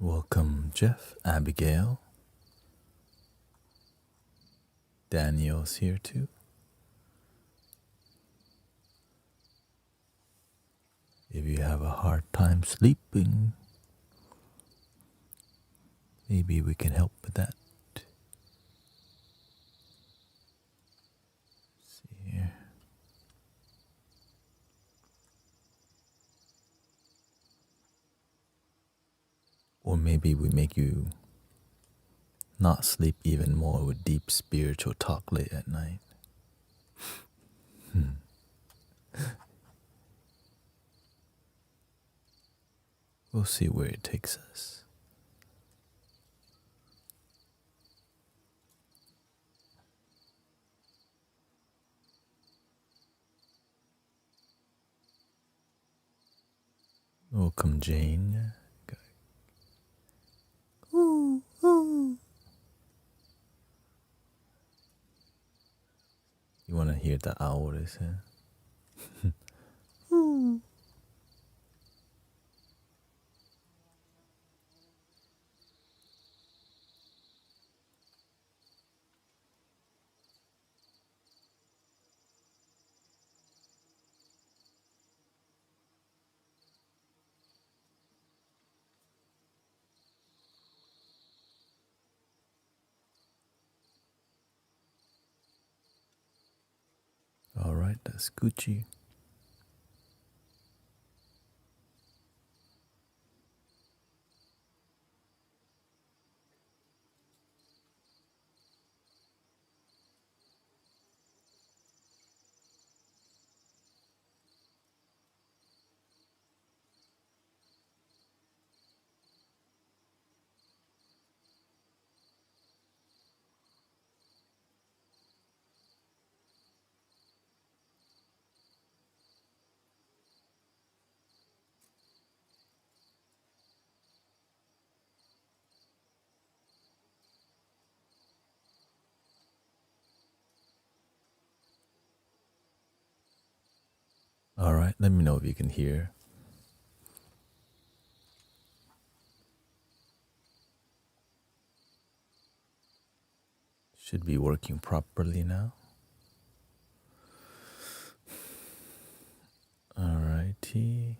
Welcome, Jeff, Abigail. Daniel's here too. If you have a hard time sleeping, maybe we can help with that. Let's see here. Or maybe we make you not sleep even more with deep spiritual talk late at night. We'll see where it takes us. Welcome, Jane. Ooh, ooh. You want to hear the owl they say? Ooh. All right, that's Gucci. All right, let me know if you can hear. Should be working properly now. All righty.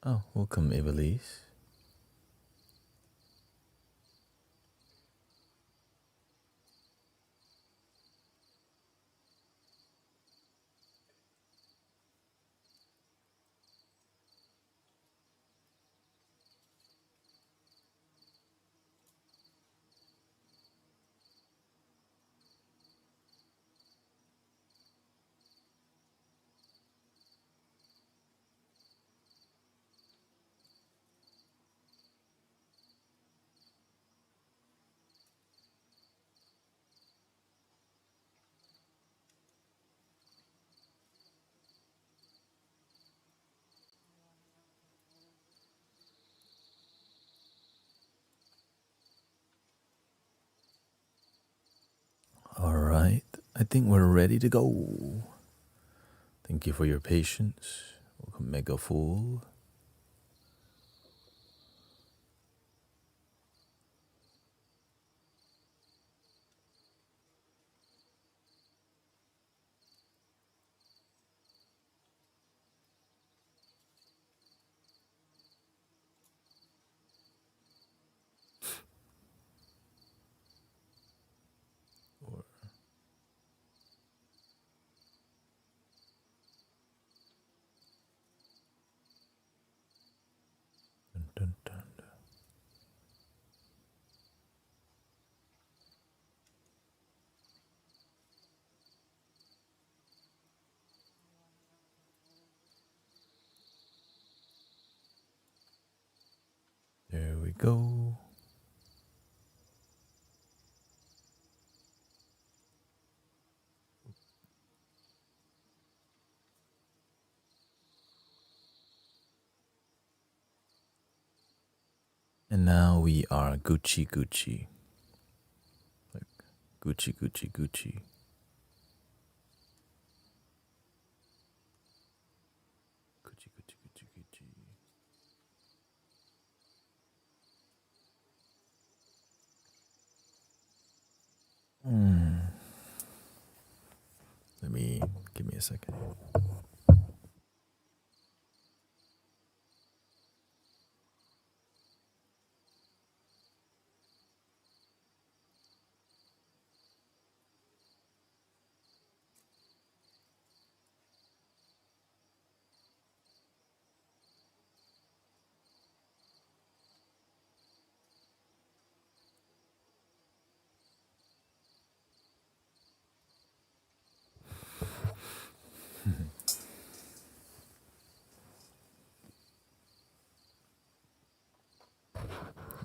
Oh, welcome, Evelise. All right, I think we're ready to go. Thank you for your patience. Welcome, Mega Fool. Dun, dun, dun, dun. There we go. And now we are Gucci Gucci. Like Gucci Gucci Gucci. Gucci Gucci Gucci Gucci. me a second.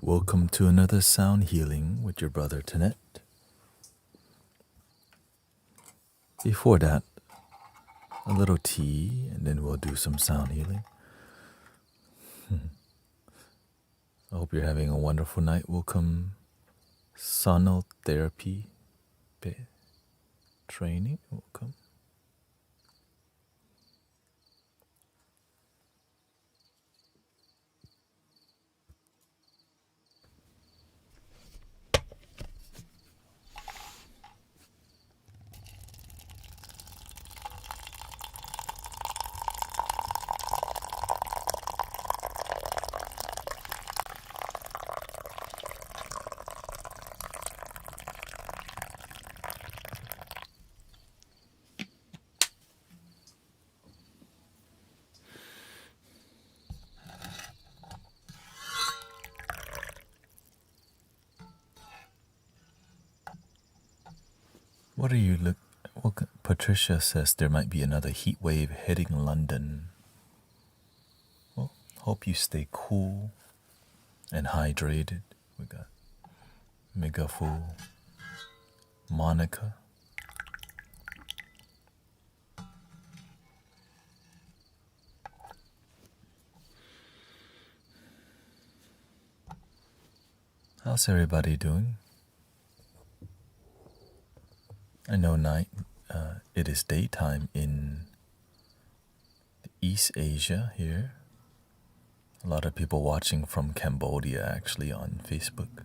Welcome to another sound healing with your brother Thanet. Before that, a little tea, and then we'll do some sound healing. I hope you're having a wonderful night. Welcome, sonotherapy training. Welcome. What are you look? Well, Patricia says there might be another heat wave hitting London. Well, hope you stay cool and hydrated. We got Mega Fool, Monica. How's everybody doing? I know it is daytime in East Asia here. A lot of people watching from Cambodia actually on Facebook.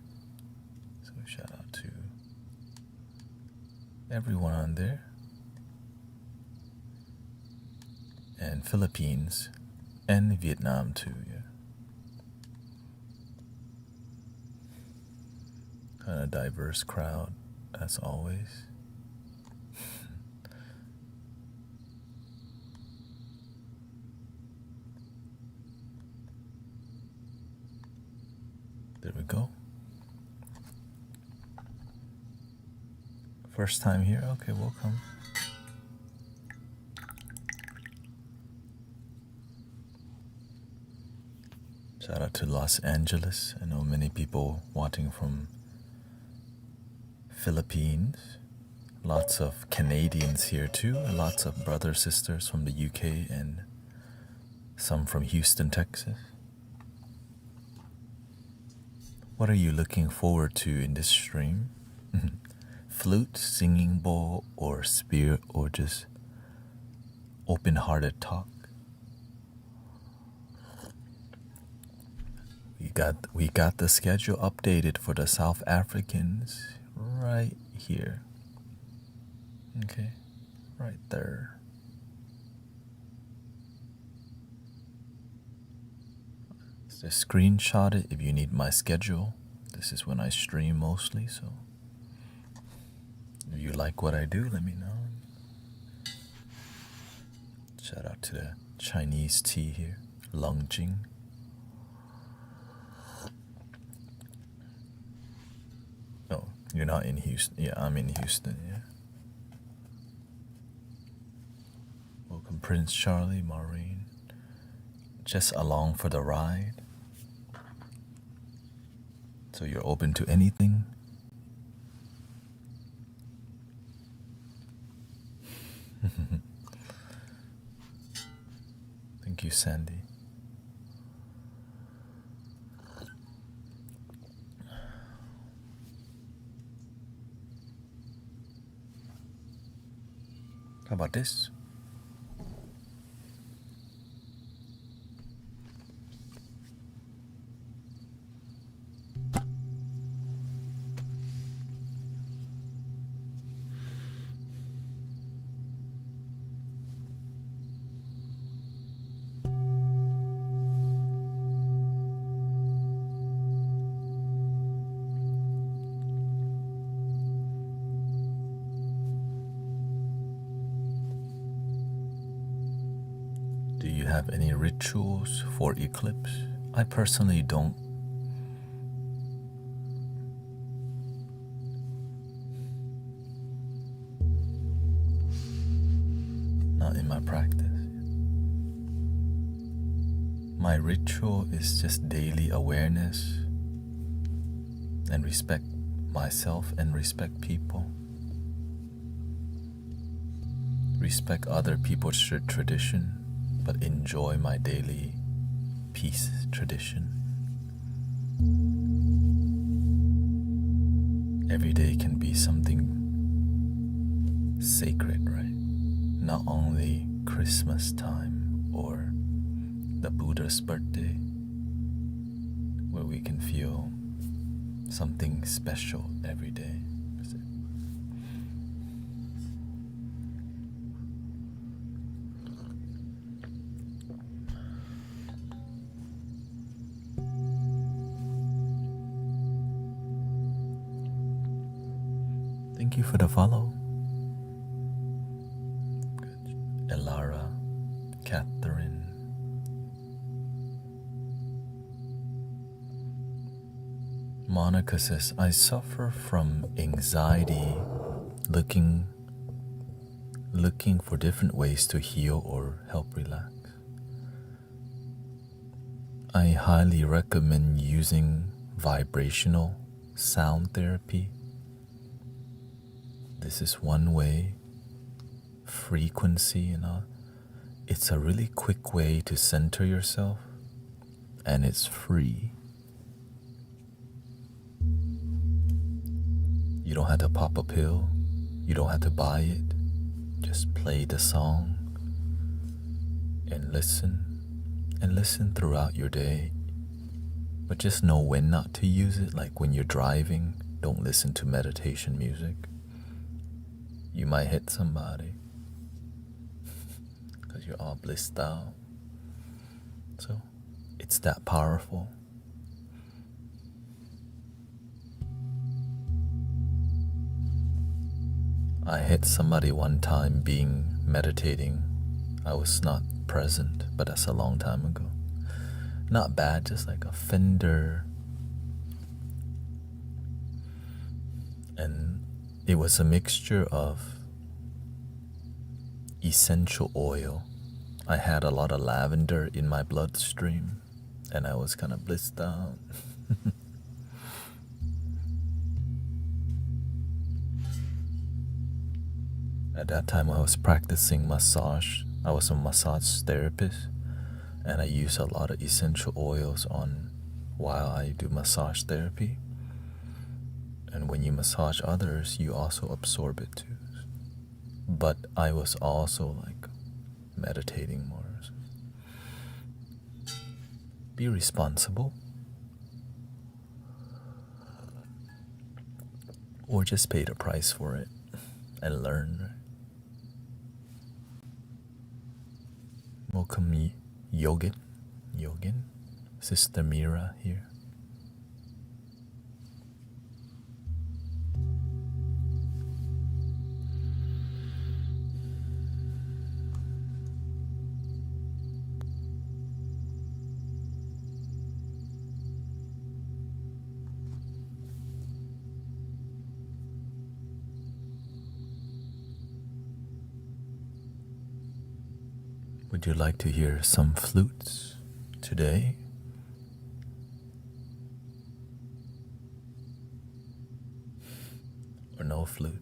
So shout out to everyone on there. And Philippines and Vietnam too, yeah. Kind of diverse crowd as always. There we go. First time here? Okay, welcome. Shout out to Los Angeles. I know many people watching from Philippines. Lots of Canadians here too. Lots of brothers, sisters from the UK and some from Houston, Texas. What are you looking forward to in this stream? Flute, singing bowl, or spirit, or just open-hearted talk? We got the schedule updated for the South Africans right here. Okay, right there. Just screenshot it if you need my schedule. This is when I stream mostly, so if you like what I do, let me know. Shout out to the Chinese tea here, Longjing. Oh, you're not in Houston. Yeah, I'm in Houston, yeah. Welcome, Prince Charlie, Maureen. Just along for the ride. So you're open to anything? Thank you, Sandy. How about this? you have any rituals for eclipse? I personally don't. Not in my practice. My ritual is just daily awareness and respect myself and respect people. Respect other people's tradition, but enjoy my daily peace tradition. Every day can be something sacred, right? Not only Christmas time or the Buddha's birthday, where we can feel something special every day. Thank you for the follow. Elara, Catherine. Monica says, I suffer from anxiety, looking for different ways to heal or help relax. I highly recommend using vibrational sound therapy. This is one way. Frequency, it's a really quick way to center yourself, and it's free. You don't have to pop a pill. You don't have to buy it. Just play the song and listen throughout your day. But just know when not to use it. Like when you're driving, don't listen to meditation music. You might hit somebody because you're all blissed out. So it's that powerful. I hit somebody one time meditating. I was not present, but that's a long time ago. Not bad, just like a fender. And it was a mixture of essential oil. I had a lot of lavender in my bloodstream, and I was kind of blissed out. At that time, I was practicing massage. I was a massage therapist, and I use a lot of essential oils on while I do massage therapy. And when you massage others, you also absorb it too. But I was also like meditating more. Be responsible, or just pay the price for it and learn. Welcome, Yogin, Sister Mira here. Would you like to hear some flutes today? Or no flute?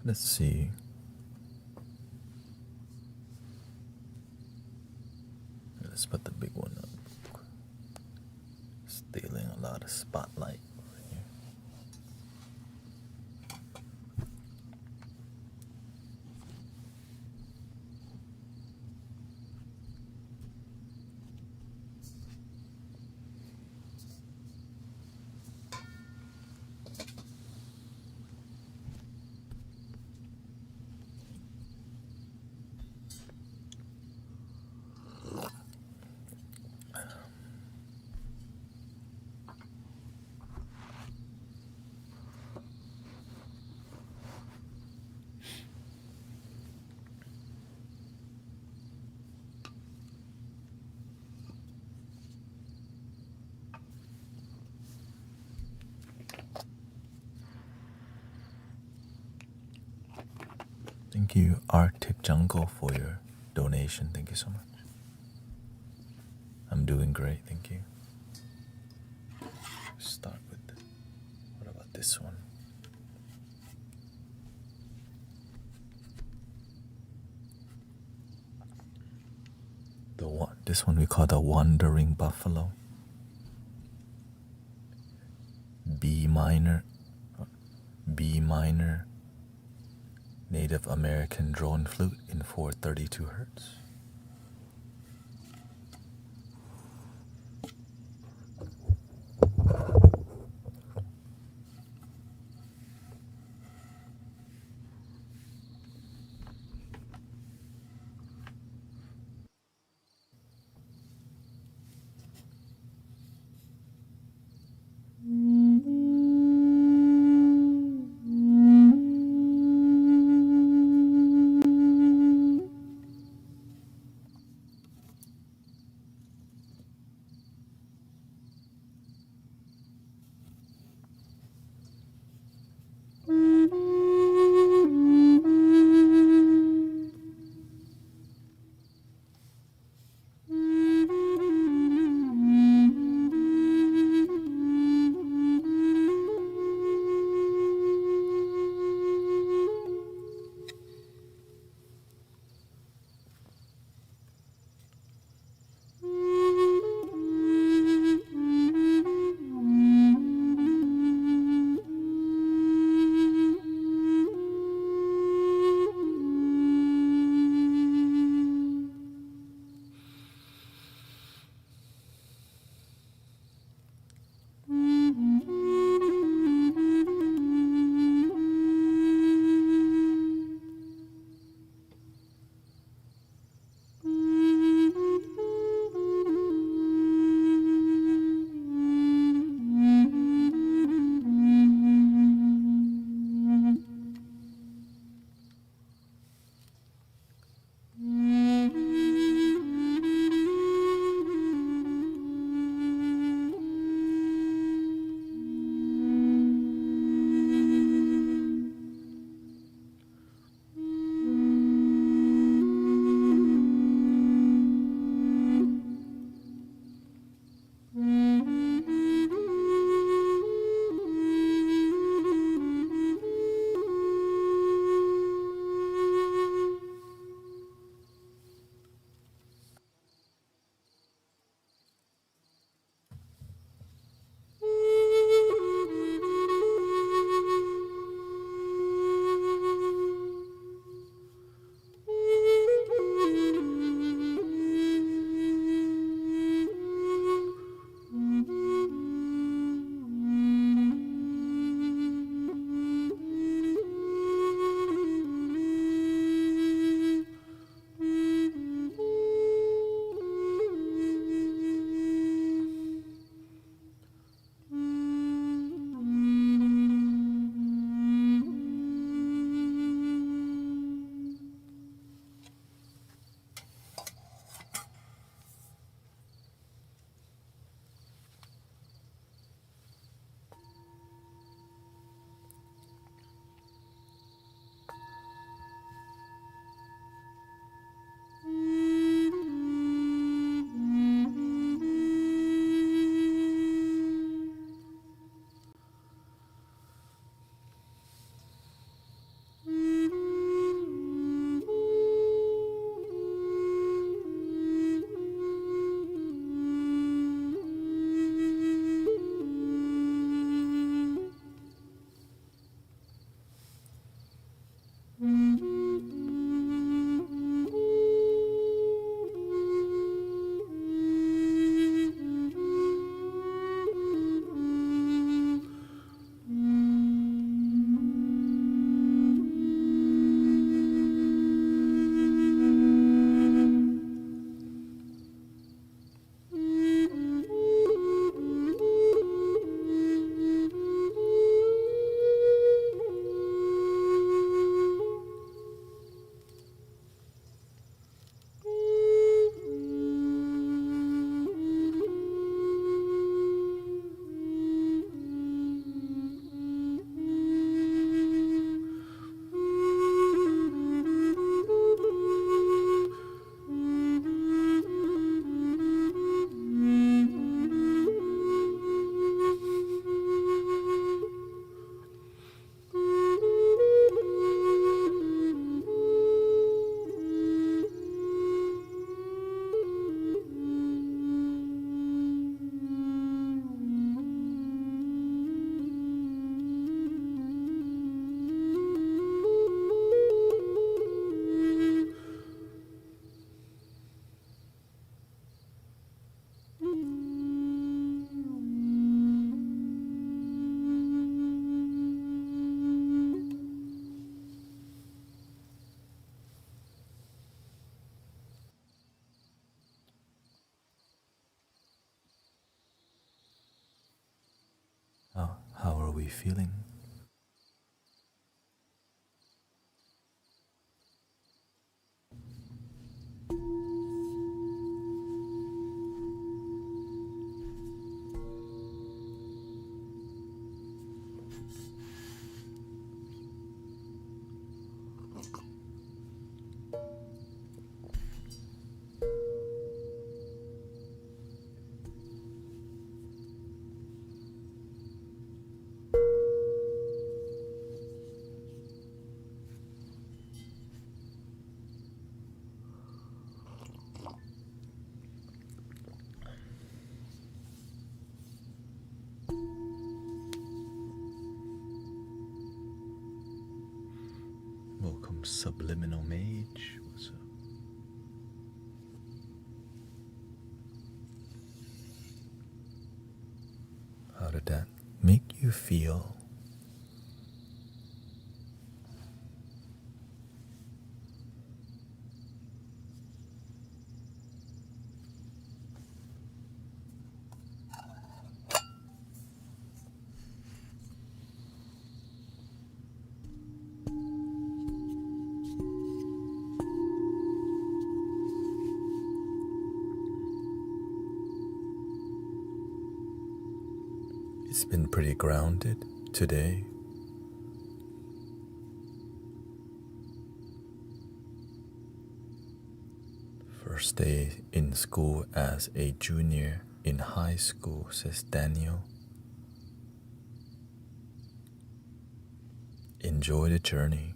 Let's see. Let's put the big one up. Stealing a lot of spotlight over here. Thank you, Arctic Jungle, for your donation. Thank you so much. I'm doing great, thank you. Start with, what about this one? This one we call the Wandering Buffalo. B minor, Native American drone flute in 432 hertz. How are we feeling? Welcome, Subliminal Mage. What's up? How did that make you feel? It's been pretty grounded today. First day in school as a junior in high school, says Daniel. Enjoy the journey.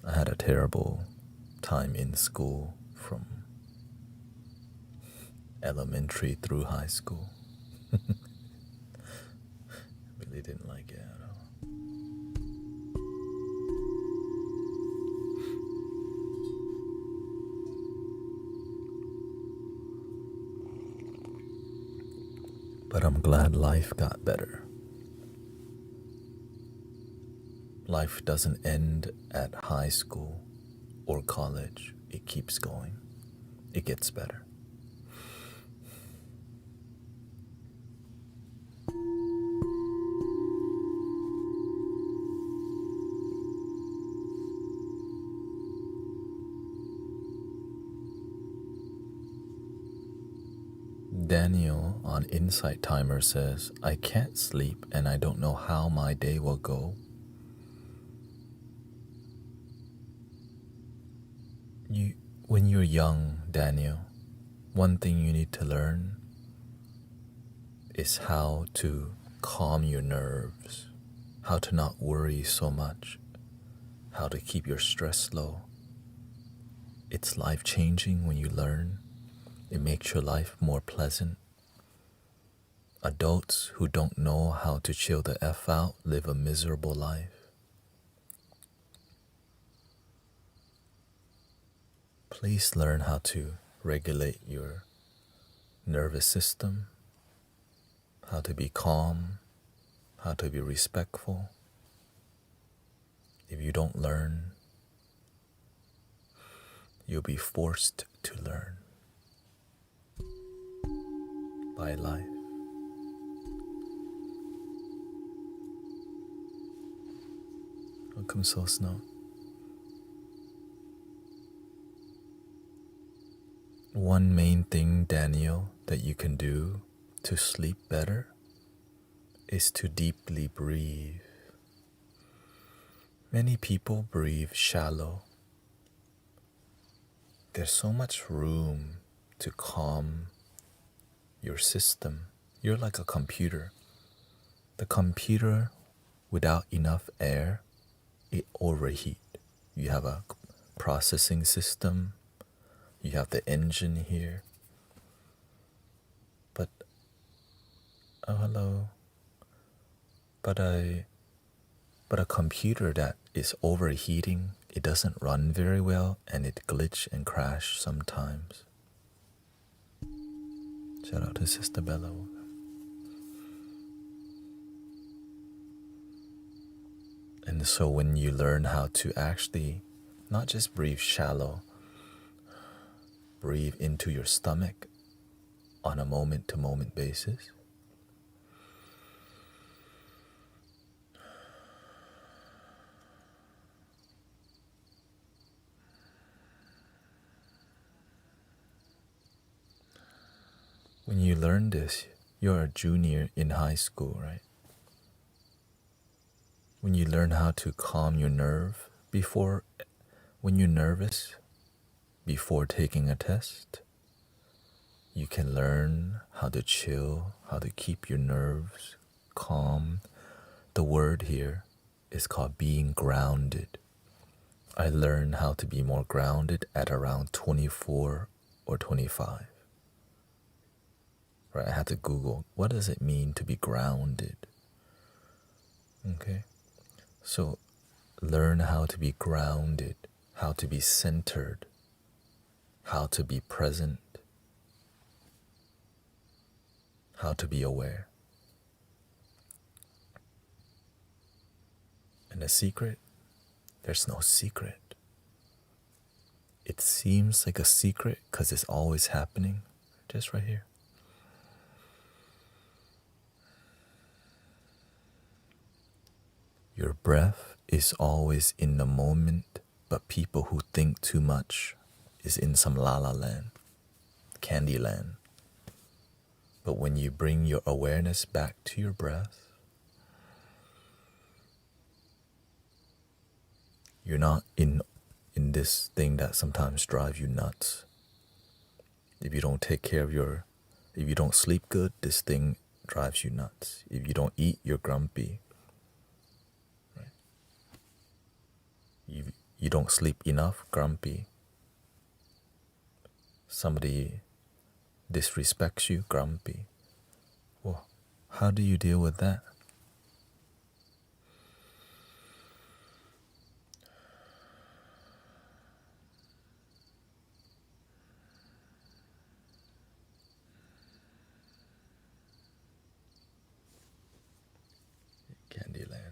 I had a terrible time in school from elementary through high school. Really didn't like it at all. But I'm glad life got better. Life doesn't end at high school or college. It keeps going. It gets better. Daniel on Insight Timer says, I can't sleep and I don't know how my day will go. When you're young, Daniel, one thing you need to learn is how to calm your nerves, how to not worry so much, how to keep your stress low. It's life-changing when you learn. It makes your life more pleasant. Adults who don't know how to chill the F out live a miserable life. Please learn how to regulate your nervous system, how to be calm, how to be respectful. If you don't learn, you'll be forced to learn by life. Welcome, Soul Snow. One main thing, Daniel, that you can do to sleep better is to deeply breathe. Many people breathe shallow. There's so much room to calm your system. You're like a computer. The computer, without enough air, it overheats. You have a processing system. You have the engine here. But, oh hello. But a computer that is overheating, it doesn't run very well and it glitch and crash sometimes. Shout out to Sister Bella. And so when you learn how to actually not just breathe shallow, breathe into your stomach on a moment-to-moment basis, When you learn this, you're a junior in high school, right? When you learn how to calm your nerve when you're nervous, before taking a test, you can learn how to chill, how to keep your nerves calm. The word here is called being grounded. I learned how to be more grounded at around 24 or 25. Right, I had to Google, what does it mean to be grounded? Okay, so learn how to be grounded, how to be centered, how to be present, how to be aware. And the secret? There's no secret. It seems like a secret because it's always happening, just right here. Your breath is always in the moment, but people who think too much is in some la-la land, candy land. But when you bring your awareness back to your breath, you're not in this thing that sometimes drives you nuts. If you don't take care of if you don't sleep good, this thing drives you nuts. If you don't eat, you're grumpy. Right? You don't sleep enough, grumpy. Somebody disrespects you, grumpy. Well, how do you deal with that? Candyland.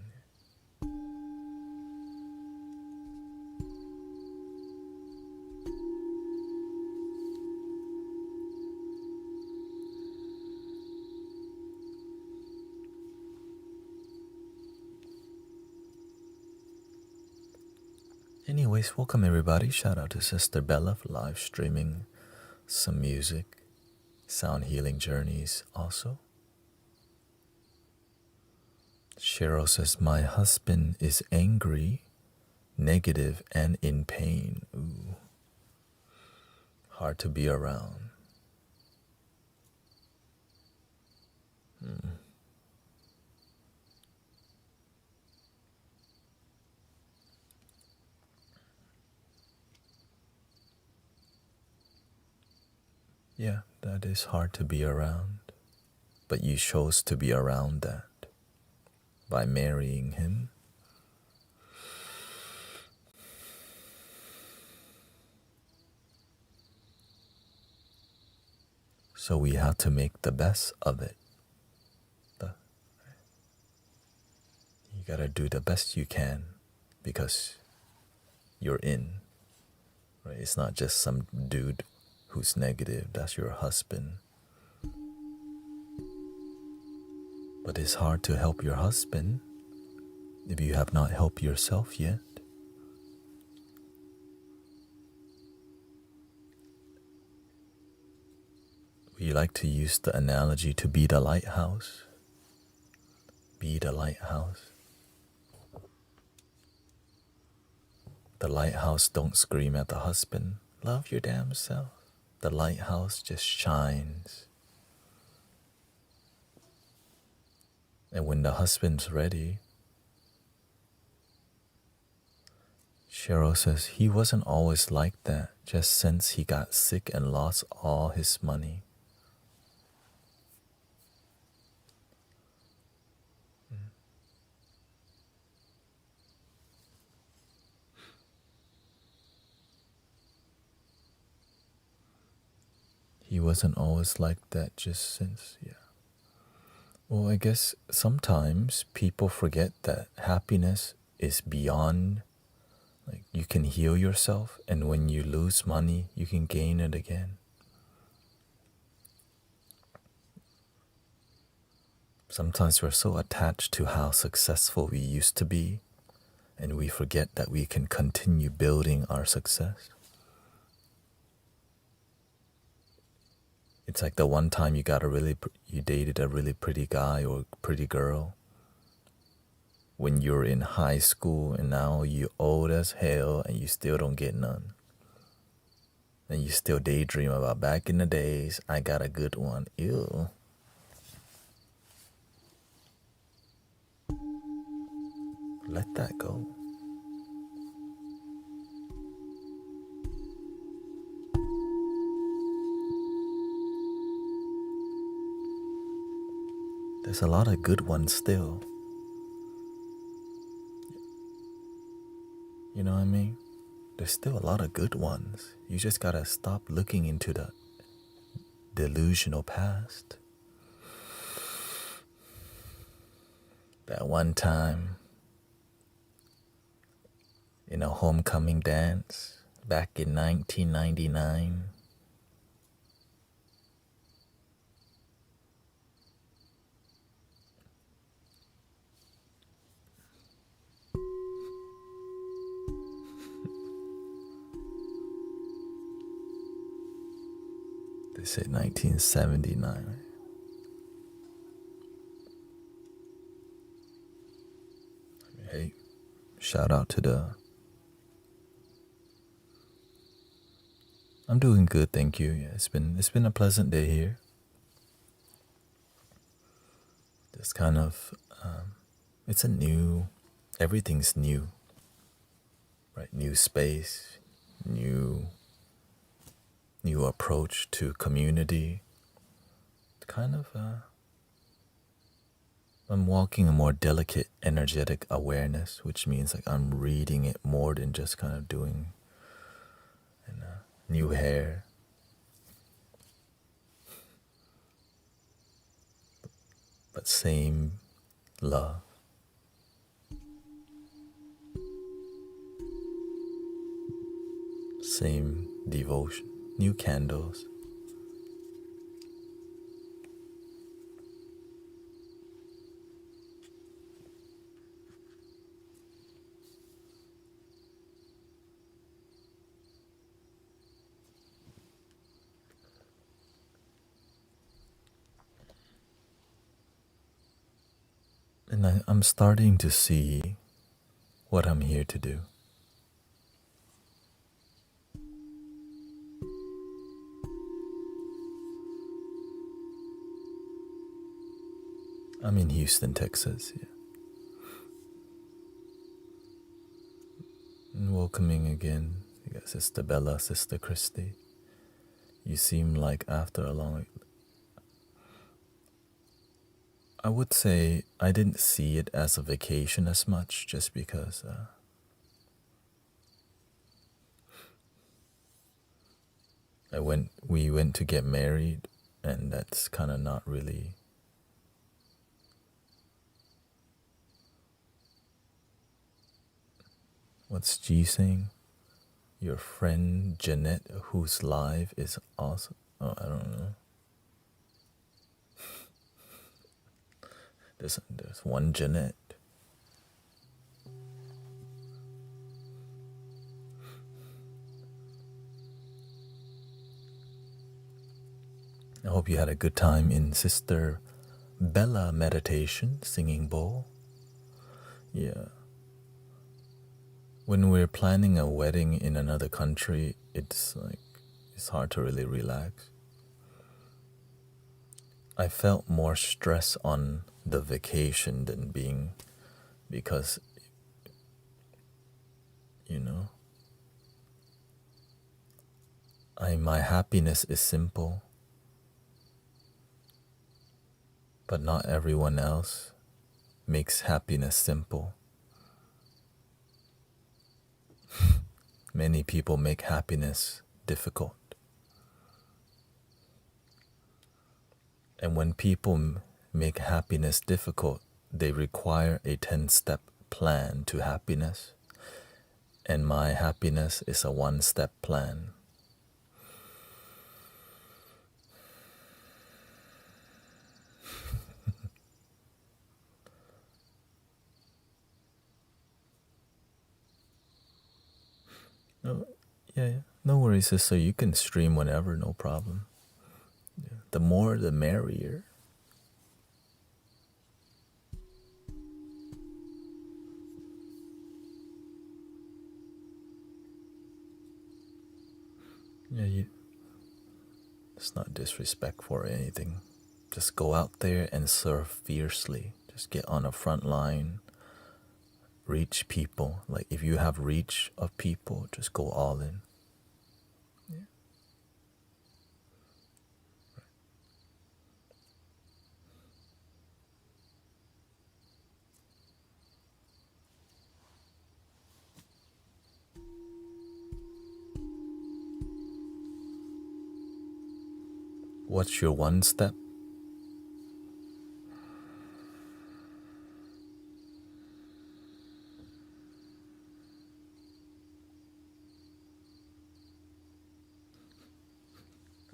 Anyways, welcome everybody. Shout out to Sister Bella for live streaming some music, sound healing journeys also. Cheryl says, my husband is angry, negative, and in pain. Ooh. Hard to be around. Yeah, that is hard to be around. But you chose to be around that by marrying him. So we have to make the best of it. You gotta do the best you can because you're in. Right? It's not just some dude who's negative. That's your husband. But it's hard to help your husband if you have not helped yourself yet. We like to use the analogy to be the lighthouse. Be the lighthouse. The lighthouse don't scream at the husband, love your damn self. The lighthouse just shines. And when the husband's ready, Cheryl says he wasn't always like that, just since he got sick and lost all his money. He wasn't always like that just since, yeah. Well, I guess sometimes people forget that happiness is beyond, like you can heal yourself, and when you lose money, you can gain it again. Sometimes we're so attached to how successful we used to be, and we forget that we can continue building our success. It's like the one time you dated a really pretty guy or pretty girl when you're in high school, and now you're old as hell and you still don't get none. And you still daydream about back in the days, I got a good one. Ew. Let that go. There's a lot of good ones still. You know what I mean? There's still a lot of good ones. You just gotta stop looking into the delusional past. That one time in a homecoming dance back in 1999. They said 1979. Hey, shout out to the... I'm doing good, thank you. Yeah, it's been a pleasant day here. Just kind of, everything's new, right? New space, new approach to community. Kind of, I'm walking a more delicate, energetic awareness, which means like I'm reading it more than just kind of doing new hair. But same love. Same devotion. New candles. And I'm starting to see what I'm here to do. I'm in Houston, Texas. Yeah. And welcoming again. You got Sister Bella, Sister Christy. You seem like after a long... I would say I didn't see it as a vacation as much, just because we went to get married, and that's kind of not really... What's G saying? Your friend Jeanette, whose live is awesome. Oh, I don't know. There's one Jeanette. I hope you had a good time in Sister Bella meditation, singing bowl. Yeah. When we're planning a wedding in another country, it's hard to really relax. I felt more stress on the vacation than because, my happiness is simple, but not everyone else makes happiness simple. Many people make happiness difficult. And when people make happiness difficult, they require a 10-step plan to happiness. And my happiness is a 1-step plan. No, yeah, no worries, sister. You can stream whenever, no problem. Yeah. the more the merrier. Yeah, it's not disrespectful or anything. Just go out there and serve fiercely. Just get on the front line. Reach people. Like if you have reach of people, just go all in. Yeah. What's your one step?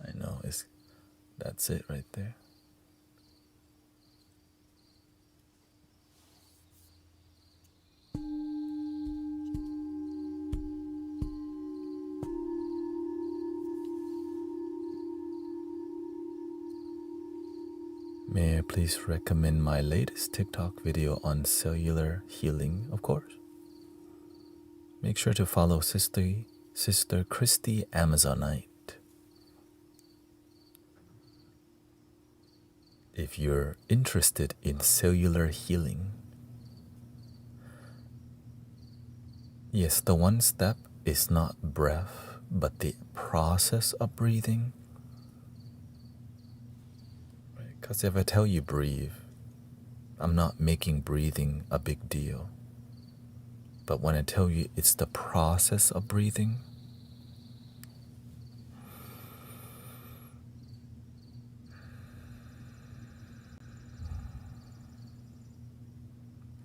I know, that's it right there. May I please recommend my latest TikTok video on cellular healing, of course. Make sure to follow Sister Christy Amazonite. If you're interested in cellular healing, yes, the one step is not breath, but the process of breathing. Because if I tell you breathe, I'm not making breathing a big deal. But when I tell you it's the process of breathing,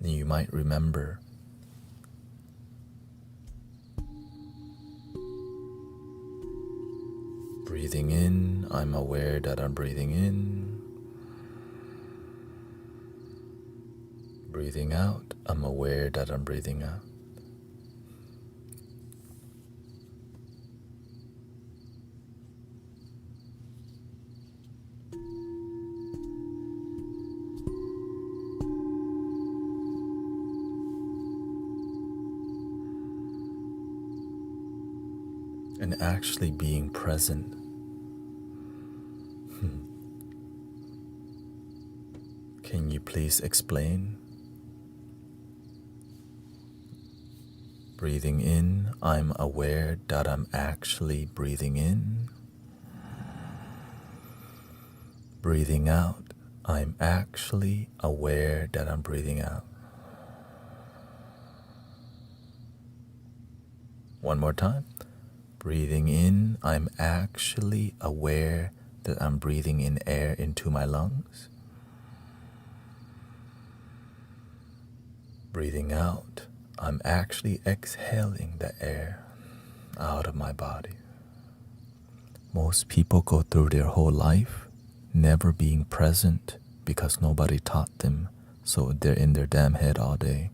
then you might remember breathing in, I'm aware that I'm breathing in. Breathing out, I'm aware that I'm breathing out. And actually being present. Can you please explain? Breathing in, I'm aware that I'm actually breathing in. Breathing out, I'm actually aware that I'm breathing out. One more time. Breathing in, I'm actually aware that I'm breathing in air into my lungs. Breathing out, I'm actually exhaling the air out of my body. Most people go through their whole life never being present because nobody taught them, so they're in their damn head all day.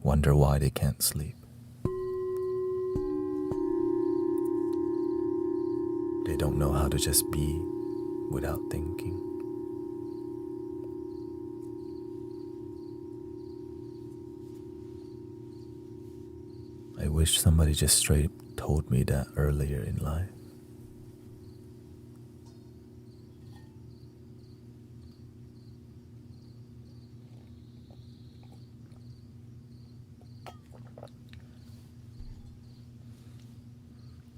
Wonder why they can't sleep. They don't know how to just be without thinking. I wish somebody just straight told me that earlier in life.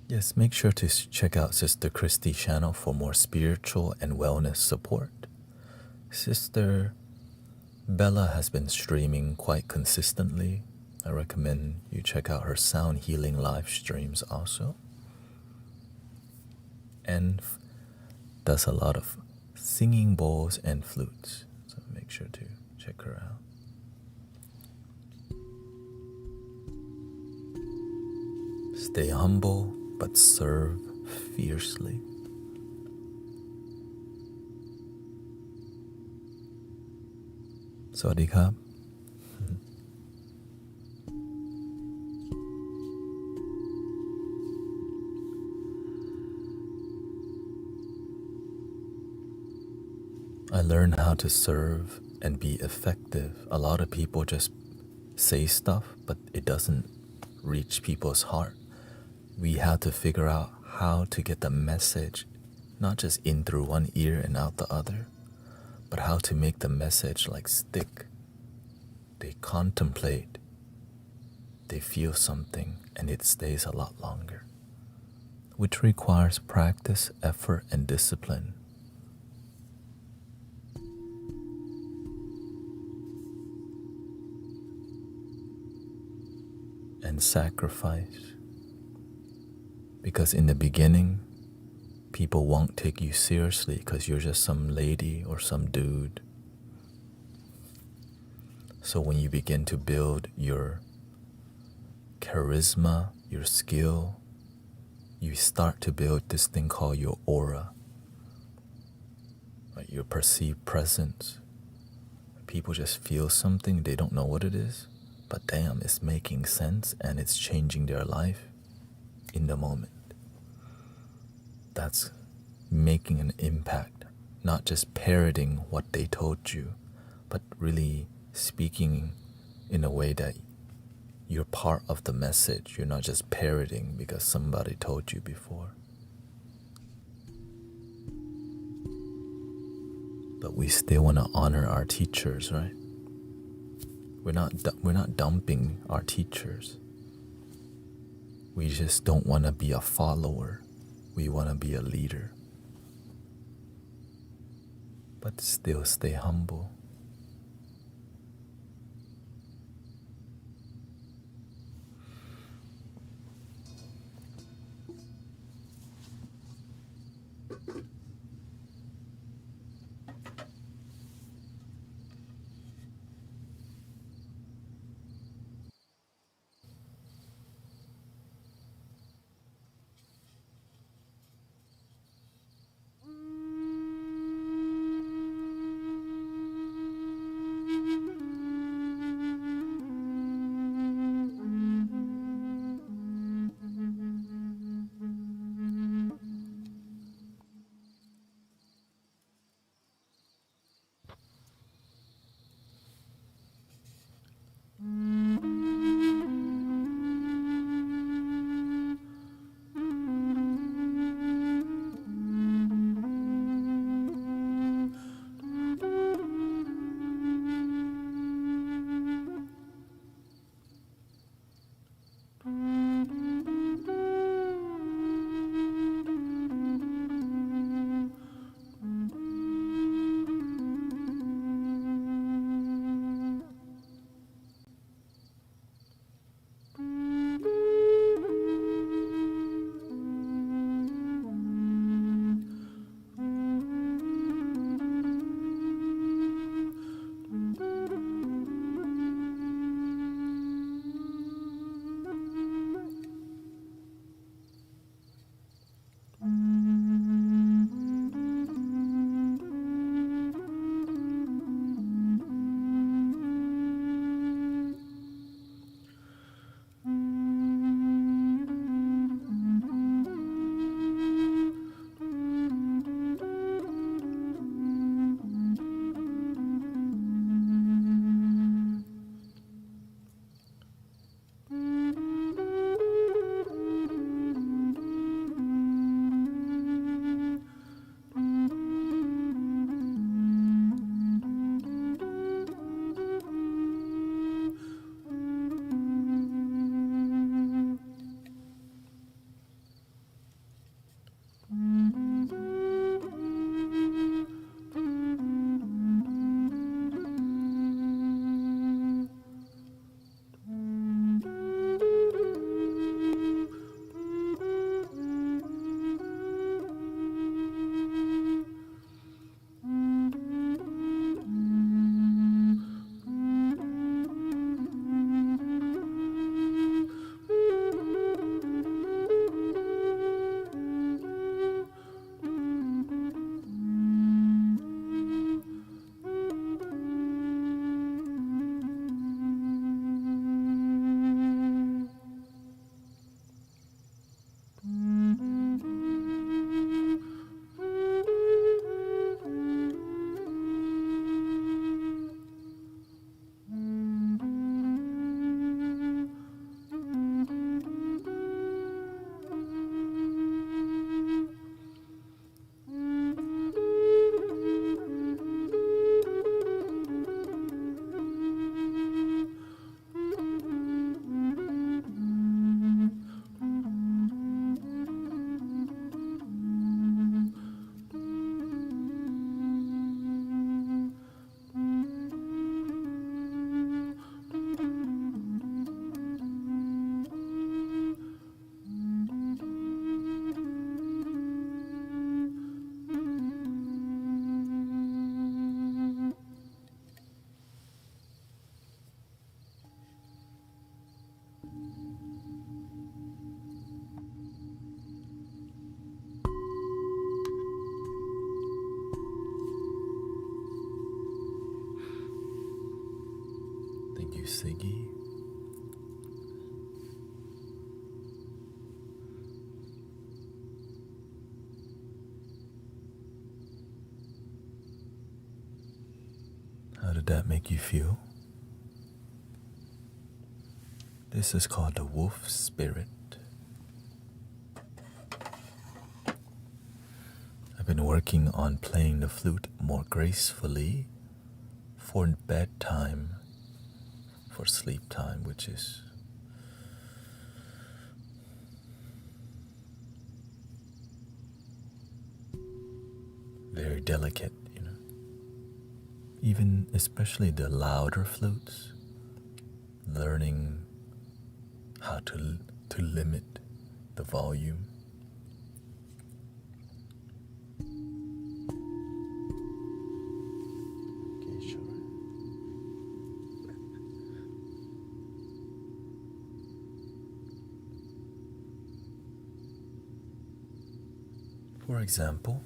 Yes, make sure to check out Sister Christy's channel for more spiritual and wellness support. Sister Bella has been streaming quite consistently. I recommend you check out her sound healing live streams also. And does a lot of singing bowls and flutes. So make sure to check her out. Stay humble, but serve fiercely. Sawadee krap. learn how to serve and be effective. A lot of people just say stuff, but it doesn't reach people's heart. We have to figure out how to get the message not just in through one ear and out the other, but how to make the message like stick. They contemplate, they feel something, and it stays a lot longer, which requires practice, effort, and discipline. And sacrifice. Because in the beginning, people won't take you seriously because you're just some lady or some dude. So when you begin to build your charisma, your skill, you start to build this thing called your aura, right? Your perceived presence. People just feel something, they don't know what it is, but damn, it's making sense and it's changing their life in the moment. That's making an impact, not just parroting what they told you, but really speaking in a way that you're part of the message. You're not just parroting because somebody told you before. But we still want to honor our teachers, right? We're not dumping our teachers. We just don't want to be a follower. We want to be a leader. But still stay humble. Thank you, Siggy. How did that make you feel? This is called the wolf spirit. I've been working on playing the flute more gracefully for bedtime, for sleep time, which is very delicate, you know. Even especially the louder flutes, learning how to limit the volume. Okay, sure. For example,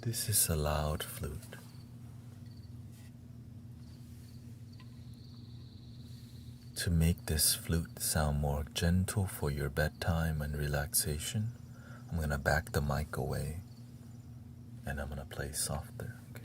this is a loud flute. To make this flute sound more gentle for your bedtime and relaxation, I'm going to back the mic away and I'm going to play softer. Okay.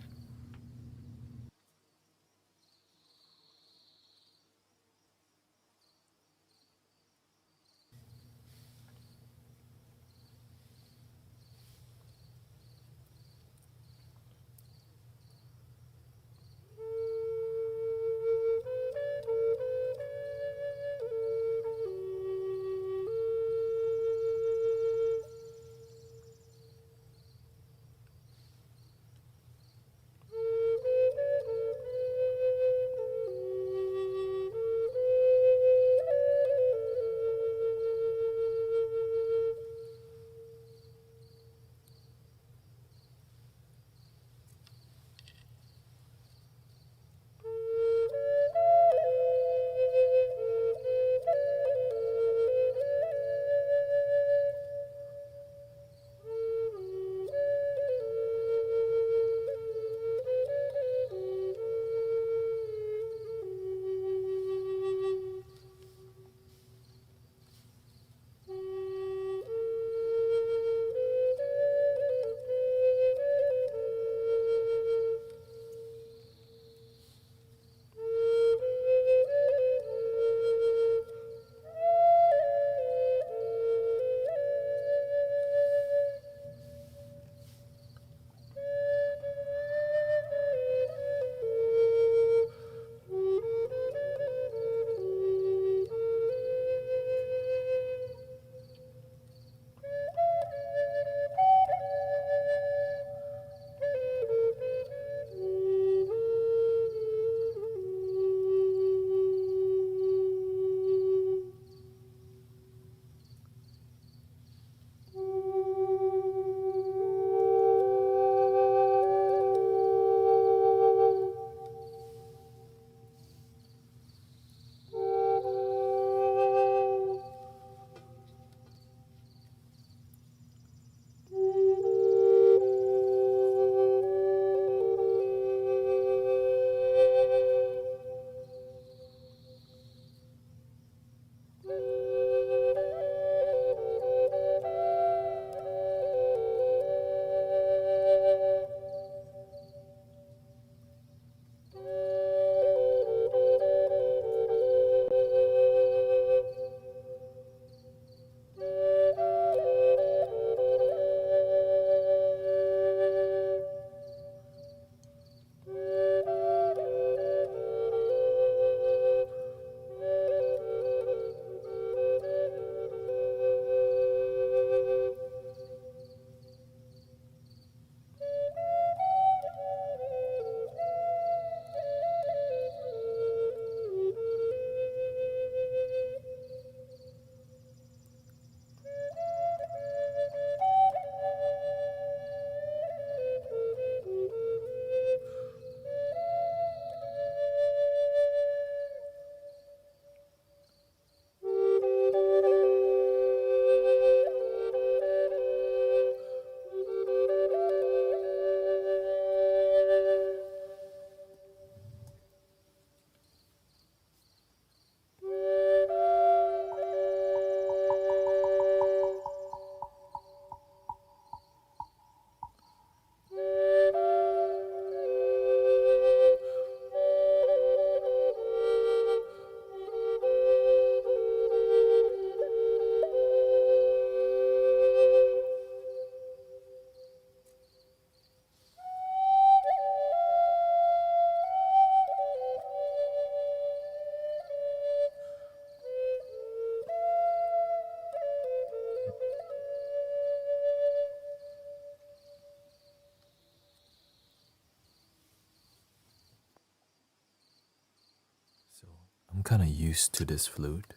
kind of used to this flute,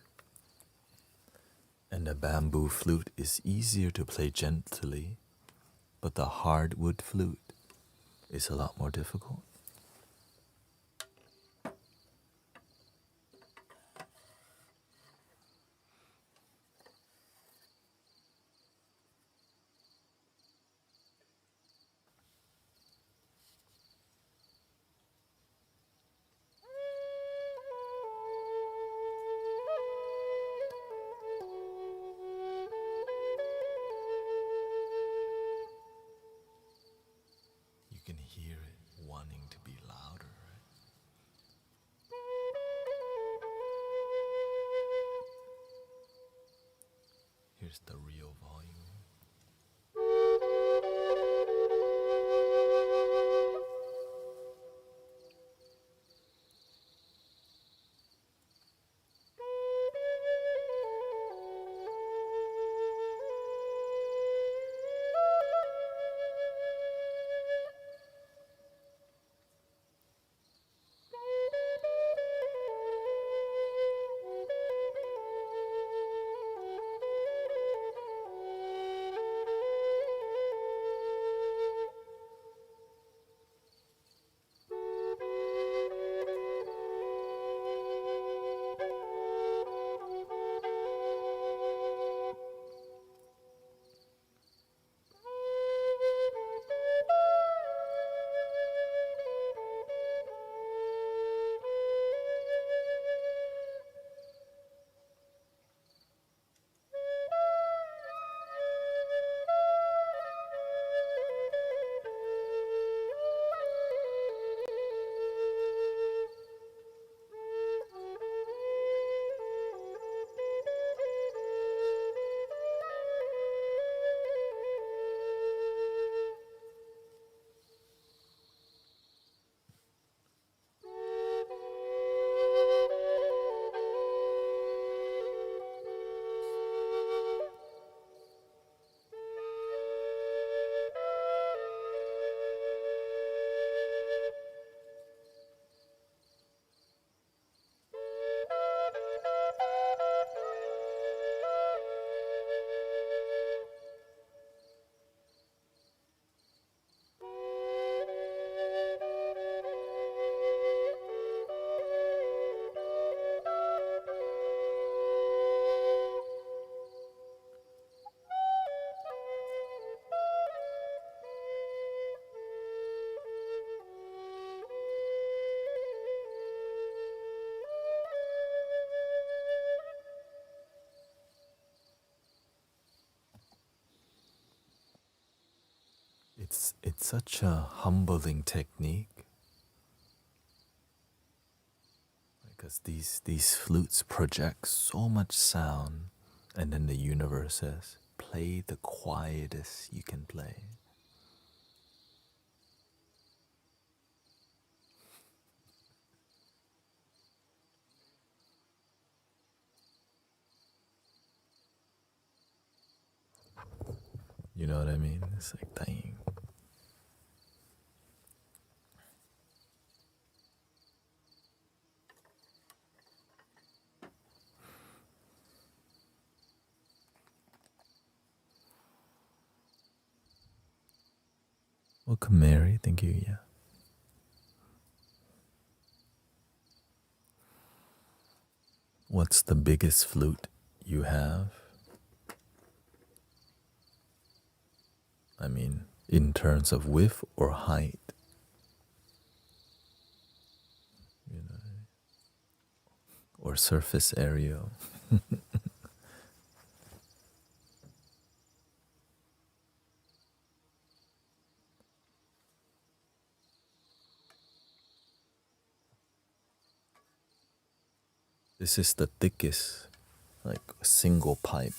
and the bamboo flute is easier to play gently, but the hardwood flute is a lot more difficult. You can hear it wanting to be louder, right? Here's the real volume. It's such a humbling technique, because these flutes project so much sound, and then the universe says, play the quietest you can play. You know what I mean? It's like, dang. Welcome, Mary. Thank you. Yeah. What's the biggest flute you have? I mean, in terms of width or height? You know, or surface area? This is the thickest, like a single pipe.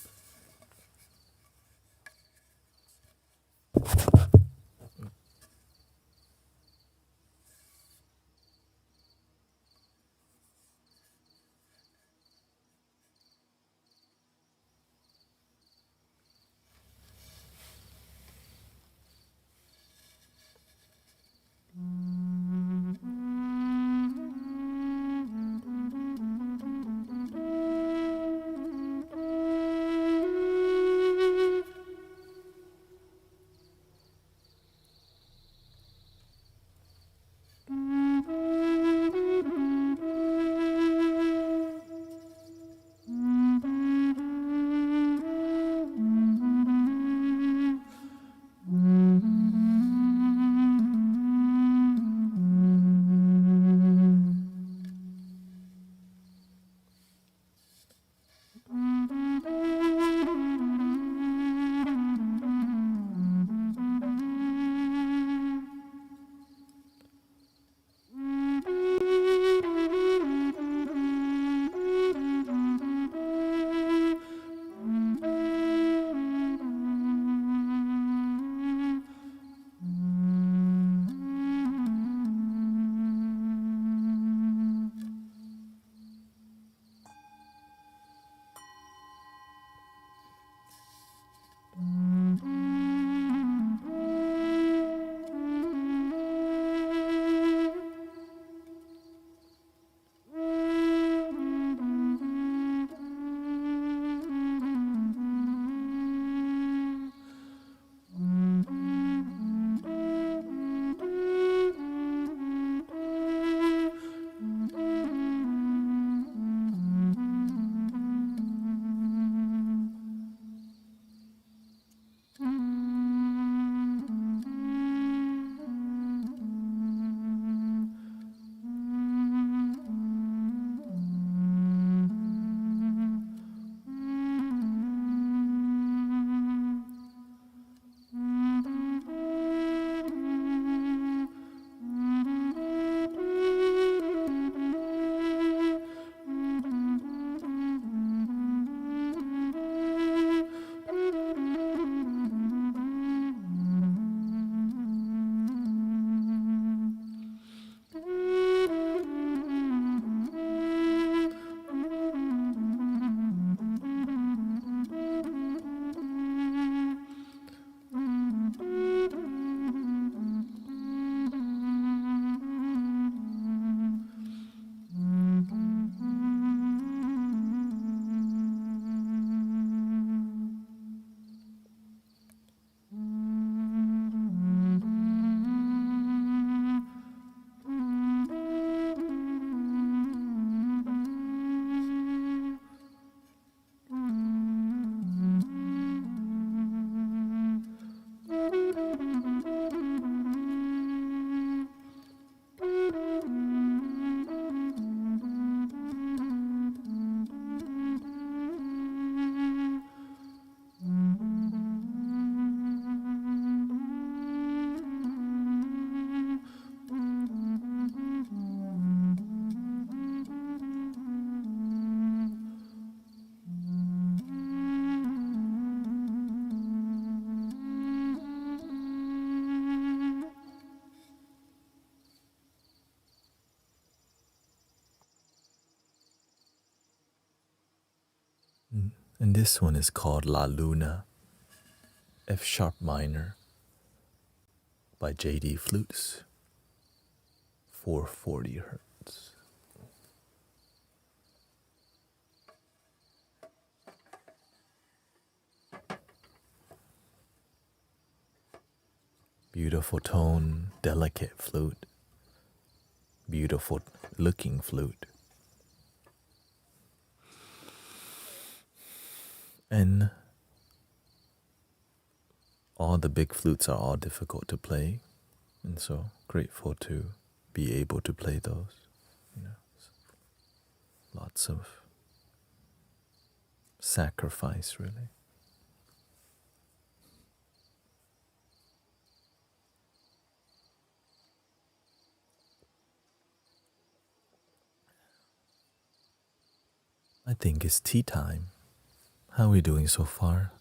And this one is called La Luna, F sharp minor by J.D. Flutes, 440 hertz. Beautiful tone, delicate flute, beautiful looking flute. And all the big flutes are all difficult to play, and so grateful to be able to play those. You know, lots of sacrifice, really. I think it's tea time. How are we doing so far?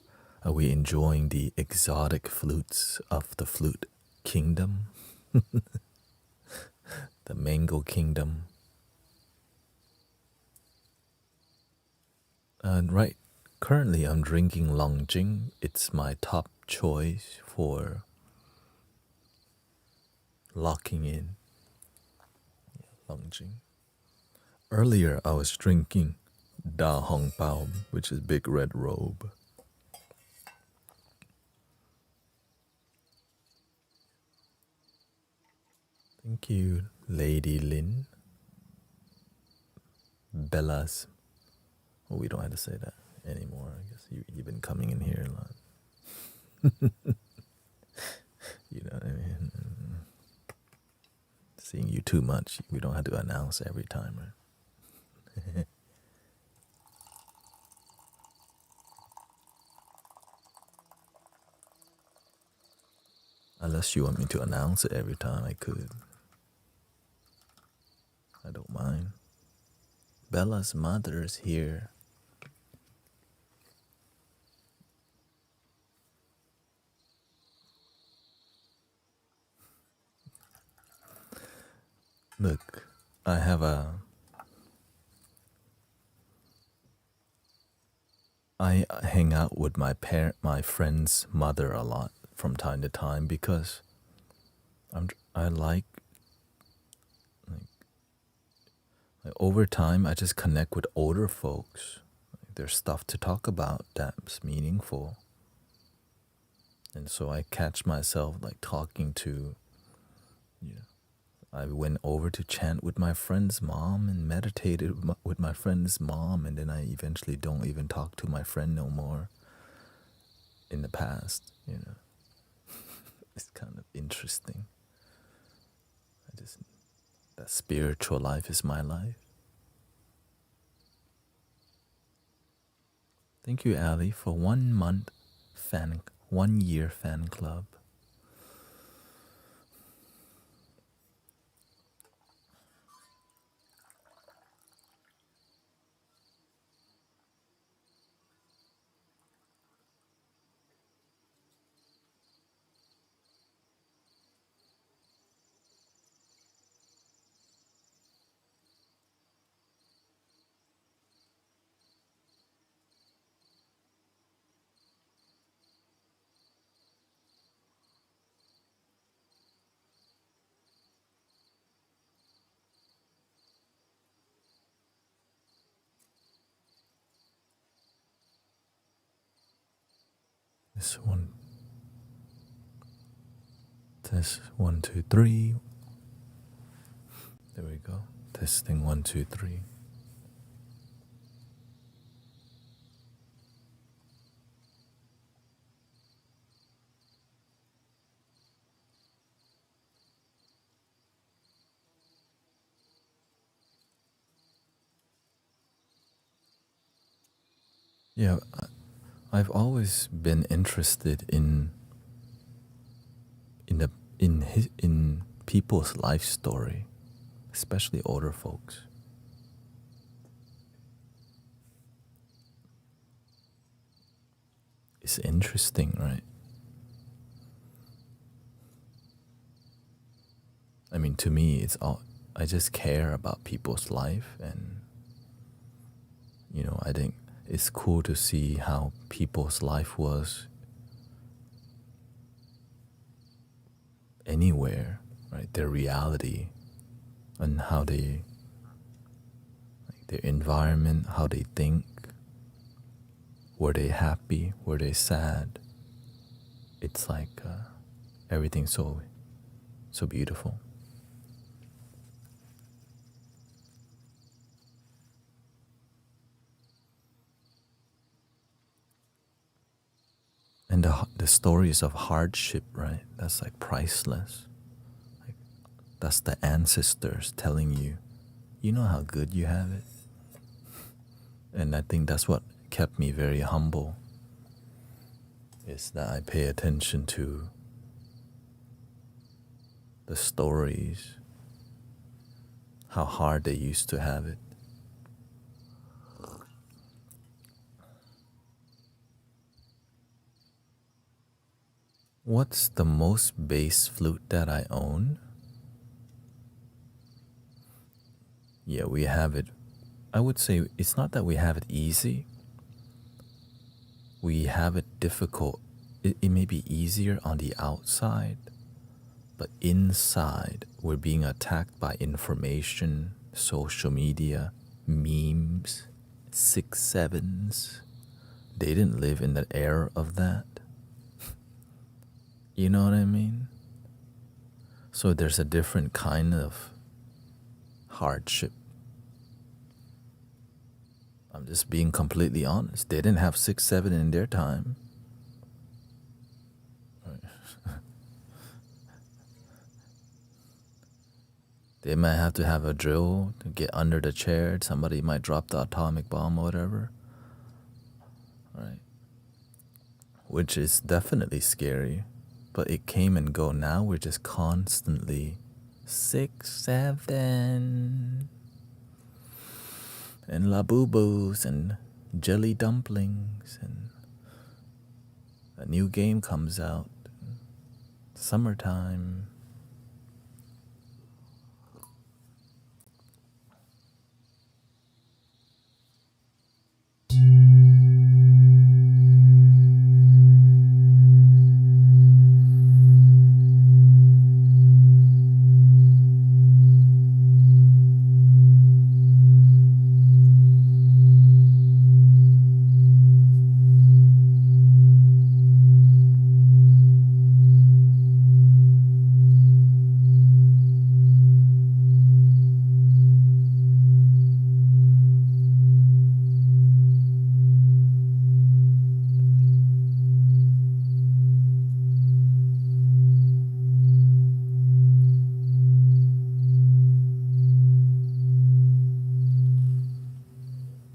Are we enjoying the exotic flutes of the flute kingdom? The mango kingdom? And right, currently I'm drinking Longjing. It's my top choice for locking in. Longjing. Earlier I was drinking Da Hong Pao, which is Big Red Robe. Thank you, Lady Lin. Bella's. Well, we don't have to say that anymore. I guess you've been coming in here a lot. You know what I mean? Seeing you too much, we don't have to announce every time, right? Unless you want me to announce it every time, I could. I don't mind. Bella's mother's here. Look, I have I hang out with my friend's mother a lot from time to time because I like over time I just connect with older folks. There's stuff to talk about that's meaningful, and so I catch myself like talking to, you know, I went over to chant with my friend's mom and meditated with my friend's mom, and then I eventually don't even talk to my friend no more. In the past, you know. It's kind of interesting. That spiritual life is my life. Thank you, Ali, for 1 month 1 year fan club. This one. Test 1, 2, 3. There we go. Testing 1, 2, 3. Yeah, I've always been interested in people's life story, especially older folks. It's interesting, right? I mean, to me, it's all I just care about people's life, and you know, I think it's cool to see how people's life was anywhere, right? Their reality and how they, like their environment, how they think. Were they happy? Were they sad? It's like everything's so beautiful. And the stories of hardship, right? That's like priceless. Like, that's the ancestors telling you, you know how good you have it. And I think that's what kept me very humble, is that I pay attention to the stories, how hard they used to have it. What's the most bass flute that I own? Yeah, we have it. I would say it's not that we have it easy. We have it difficult. It may be easier on the outside, but inside we're being attacked by information, social media, memes, 6-7s. They didn't live in the era of that. You know what I mean? So there's a different kind of hardship. I'm just being completely honest. They didn't have 6-7 in their time. They might have to have a drill to get under the chair. Somebody might drop the atomic bomb or whatever. Right? Which is definitely scary. But it came and go. Now we're just constantly 6-7 and labubus and jelly dumplings, and a new game comes out. Summertime.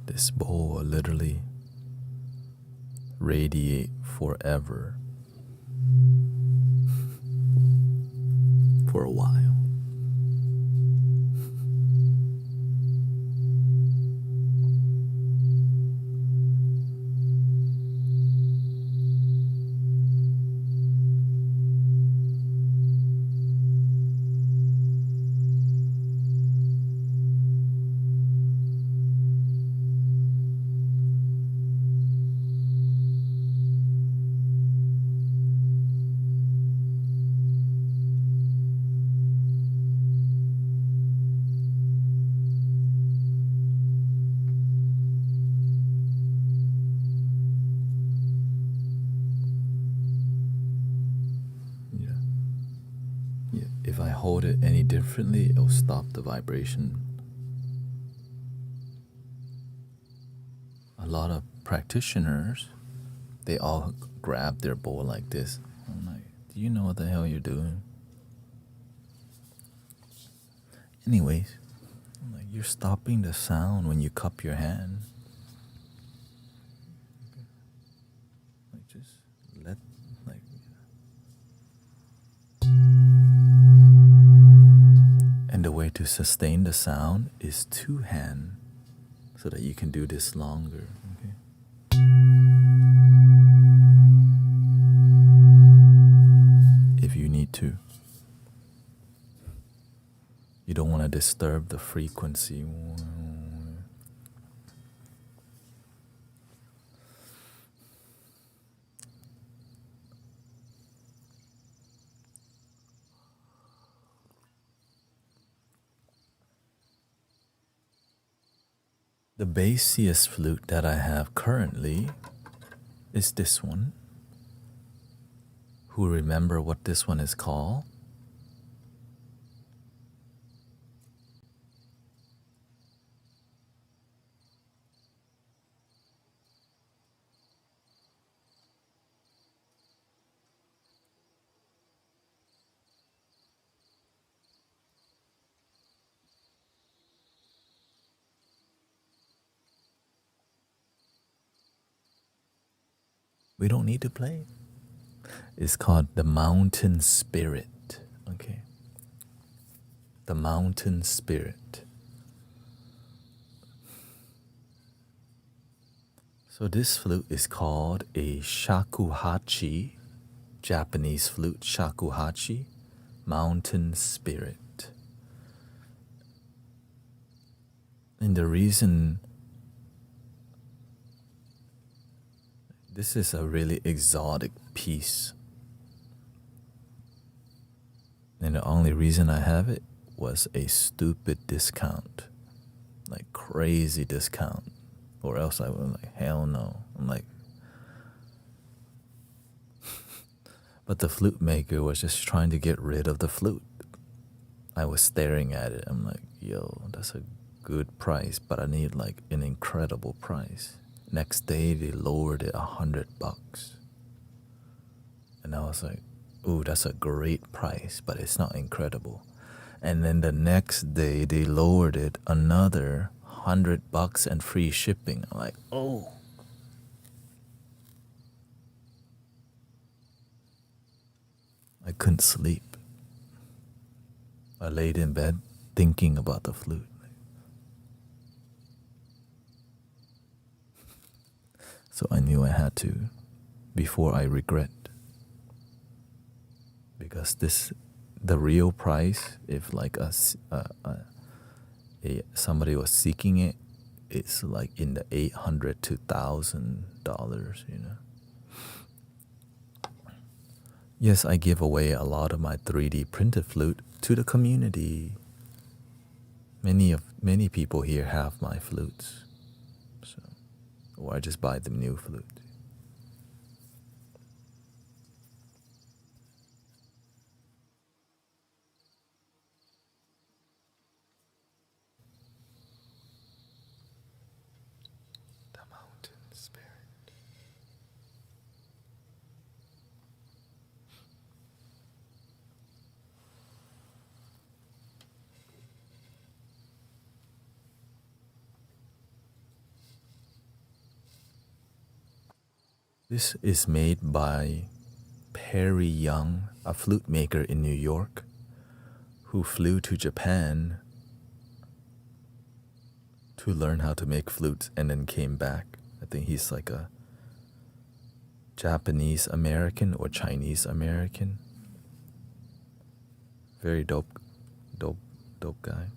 This bowl will literally radiate forever. For a while. If I hold it any differently, it'll stop the vibration. A lot of practitioners, they all grab their bowl like this. I'm like, do you know what the hell you're doing? Anyways, I'm like, you're stopping the sound when you cup your hand. Like, just let, like, and the way to sustain the sound is 2 hand, so that you can do this longer. Okay. If you need to. You don't want to disturb the frequency. The bassiest flute that I have currently is this one. Who remember what this one is called? We don't need to play. It's called the Mountain Spirit. Okay. The Mountain Spirit. So this flute is called a shakuhachi, Japanese flute, shakuhachi, Mountain Spirit. And the reason this is a really exotic piece. And the only reason I have it was a stupid discount. Like crazy discount. Or else I would like, hell no. I'm like, but the flute maker was just trying to get rid of the flute. I was staring at it. I'm like, yo, that's a good price, but I need like an incredible price. Next day they lowered it $100. And I was like, ooh, that's a great price, but it's not incredible. And then the next day they lowered it another $100 and free shipping. I'm like, oh. I couldn't sleep. I laid in bed thinking about the flute. So I knew I had to before I regret. Because the real price, if like somebody was seeking it, it's like in the $800 to $1,000, you know. Yes, I give away a lot of my 3D printed flute to the community. Many people here have my flutes, so or I just buy them new flute. The Mountain Spirit. This is made by Perry Young, a flute maker in New York, who flew to Japan to learn how to make flutes and then came back. I think he's like a Japanese American or Chinese American. Very dope guy.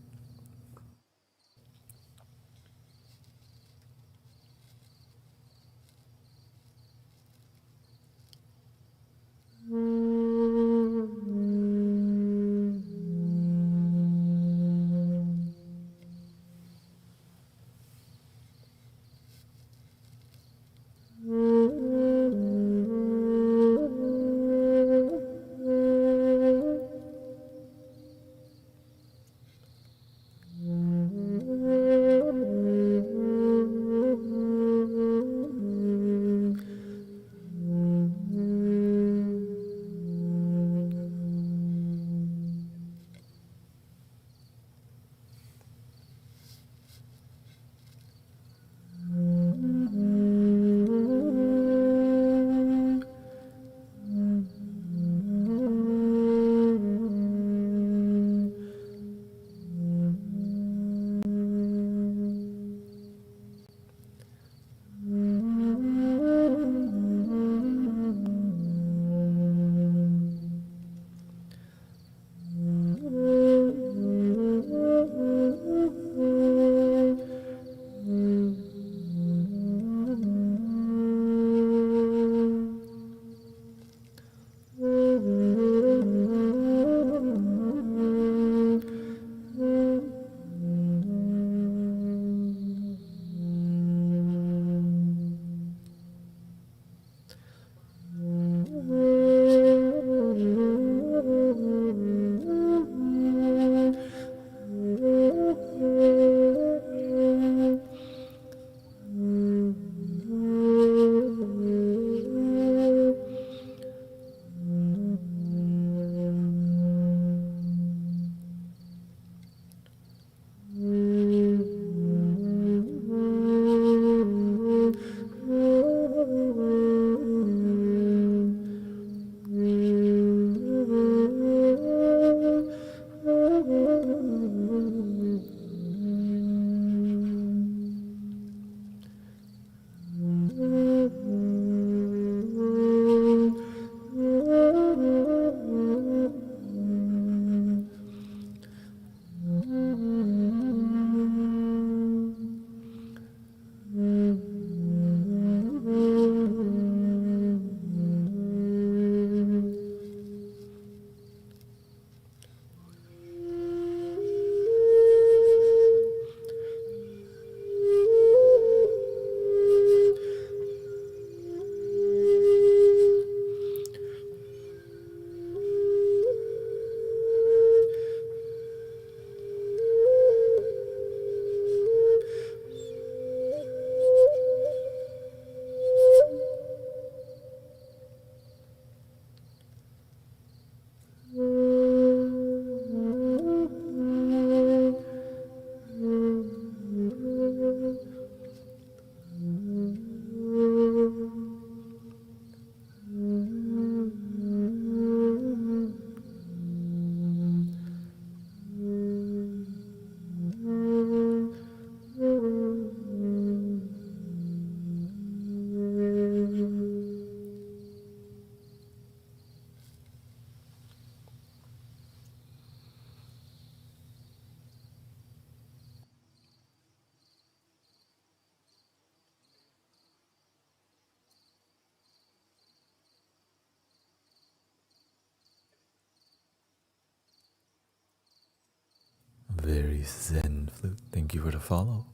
Very zen flute. Thank you for the follow.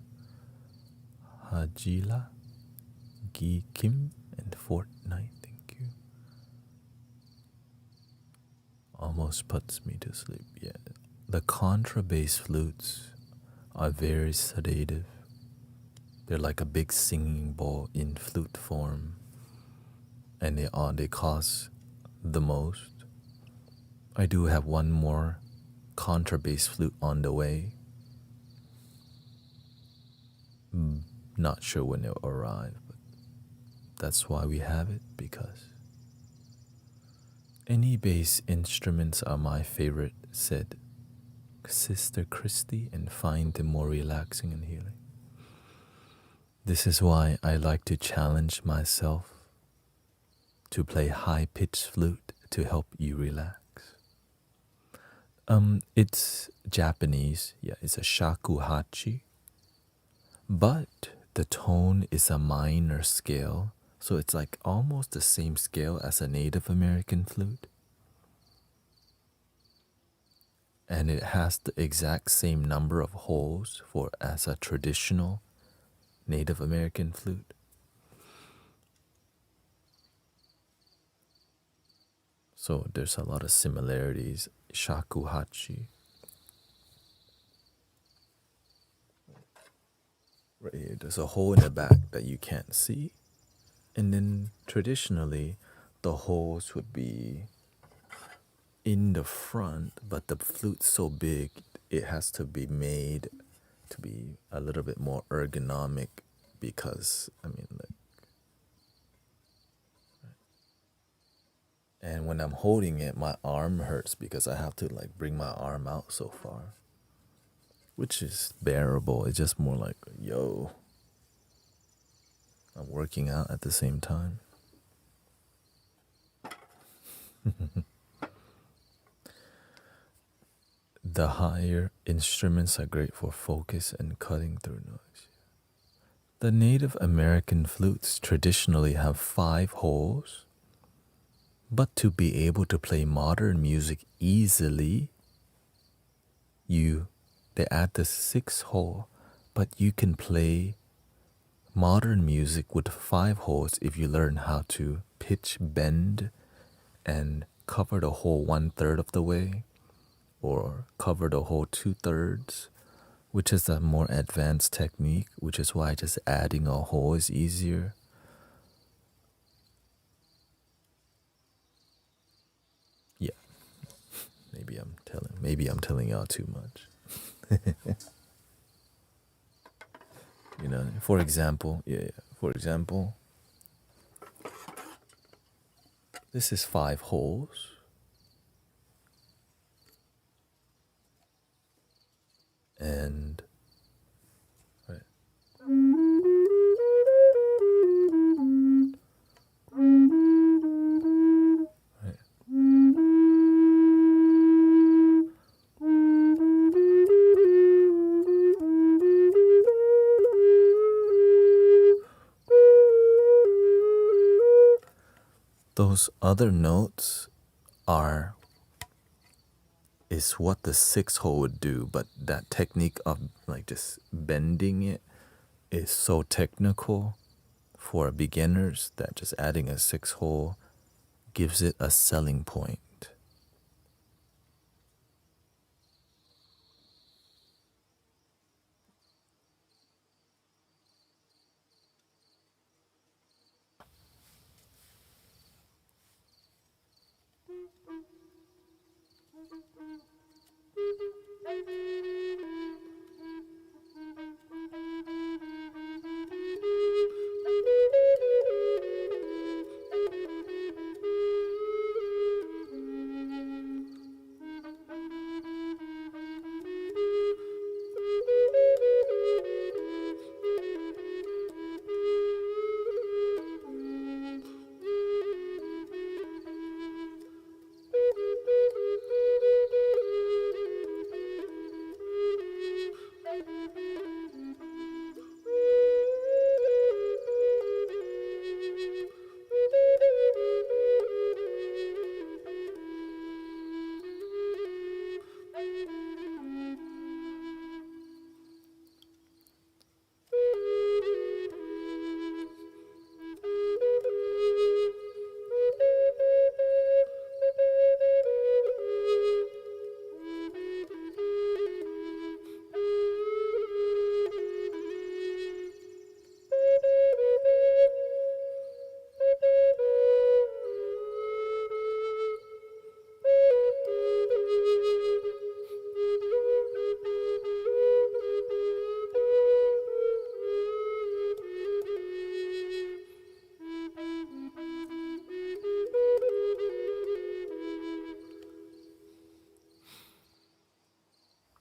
Hajila, Gi Kim, and Fortnite. Thank you. Almost puts me to sleep. Yeah. The contrabass flutes are very sedative. They're like a big singing bowl in flute form, and they cost the most. I do have one more contrabass flute on the way. Not sure when it'll arrive, but that's why we have it, because any bass instruments are my favorite, said Sister Christy, and find them more relaxing and healing. This is why I like to challenge myself to play high-pitched flute to help you relax. It's Japanese. Yeah, it's a shakuhachi. But the tone is a minor scale, so it's like almost the same scale as a Native American flute. And it has the exact same number of holes for as a traditional Native American flute. So there's a lot of similarities. Shakuhachi. Right here, there's a hole in the back that you can't see. And then traditionally, the holes would be in the front, but the flute's so big, it has to be made to be a little bit more ergonomic because, and when I'm holding it, my arm hurts because I have to like bring my arm out so far, which is bearable. It's just more like, yo, I'm working out at the same time. The higher instruments are great for focus and cutting through noise. The Native American flutes traditionally have 5 holes, but to be able to play modern music easily, they add the 6th hole, but you can play modern music with 5 holes if you learn how to pitch bend and cover the hole 1/3 of the way, or cover the hole 2/3, which is a more advanced technique, which is why just adding a hole is easier. Yeah, maybe I'm telling y'all too much. For example, This is 5 holes. And right. Right. Those other notes is what the 6 hole would do, but that technique of like just bending it is so technical for beginners that just adding a 6 hole gives it a selling point.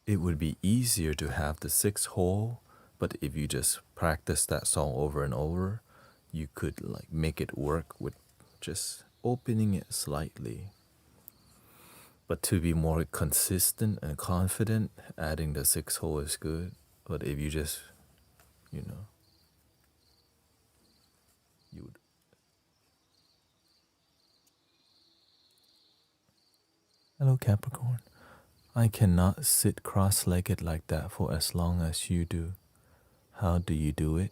It would be easier to have the 6 hole, but if you just practice that song over and over, you could like make it work with just opening it slightly. But to be more consistent and confident, adding the 6 hole is good. But if you just, you know, you would. Hello, Capricorn. I cannot sit cross-legged like that for as long as you do. How do you do it?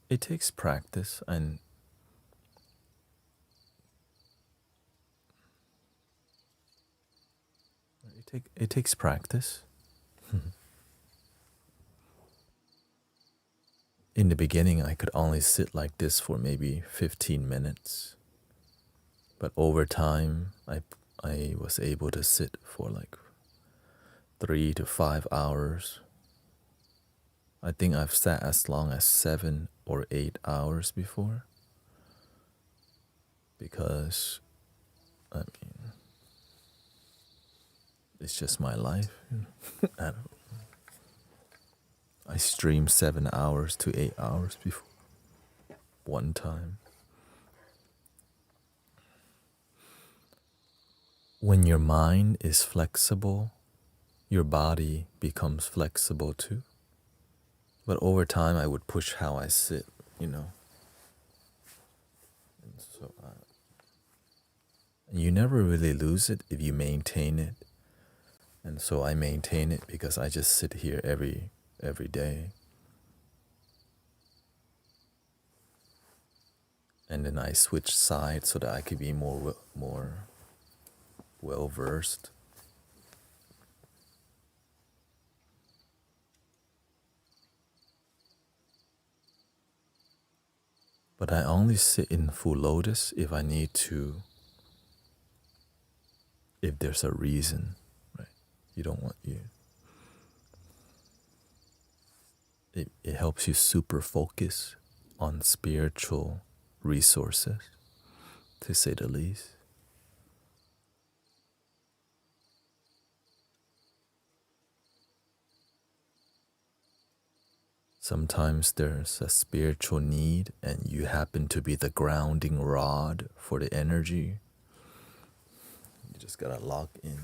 It takes practice, and it takes practice. In the beginning, I could only sit like this for maybe 15 minutes. But over time, I was able to sit for like 3 to 5 hours. I think I've sat as long as 7 or 8 hours before. Because, I mean, it's just my life. I streamed 7 hours to 8 hours before. One time. When your mind is flexible, your body becomes flexible too. But over time, I would push how I sit, you know. And so you never really lose it if you maintain it. And so I maintain it because I just sit here every day. And then I switch sides so that I could be more well versed. But I only sit in full lotus if I need to, if there's a reason, right? You don't want you. It helps you super focus on spiritual resources, to say the least. Sometimes there's a spiritual need and you happen to be the grounding rod for the energy. You just gotta lock in.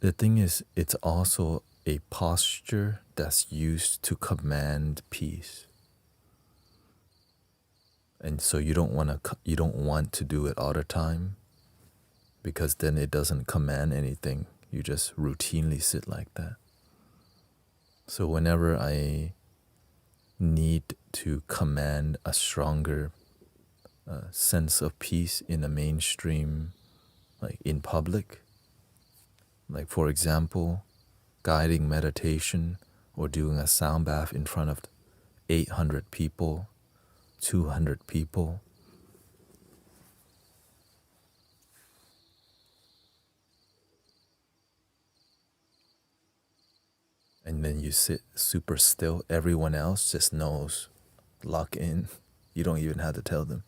The thing is, it's also a posture that's used to command peace. And so you don't want to do it all the time, because then it doesn't command anything. You just routinely sit like that. So whenever I need to command a stronger sense of peace in the mainstream, like in public, like for example, guiding meditation or doing a sound bath in front of 800 people, 200 people, and then you sit super still, everyone else just knows, lock in. You don't even have to tell them.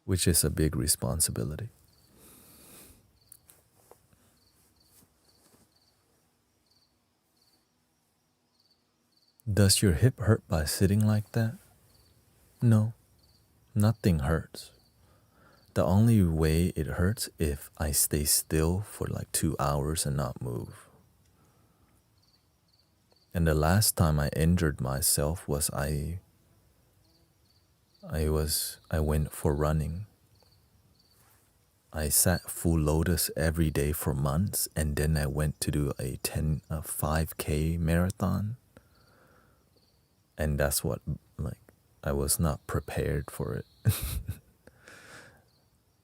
Which is a big responsibility. Does your hip hurt by sitting like that? No, nothing hurts. The only way it hurts if I stay still for like 2 hours and not move. And the last time I injured myself was I went for running. I sat full lotus every day for months, and then I went to do a 5K marathon. And that's what, like, I was not prepared for it.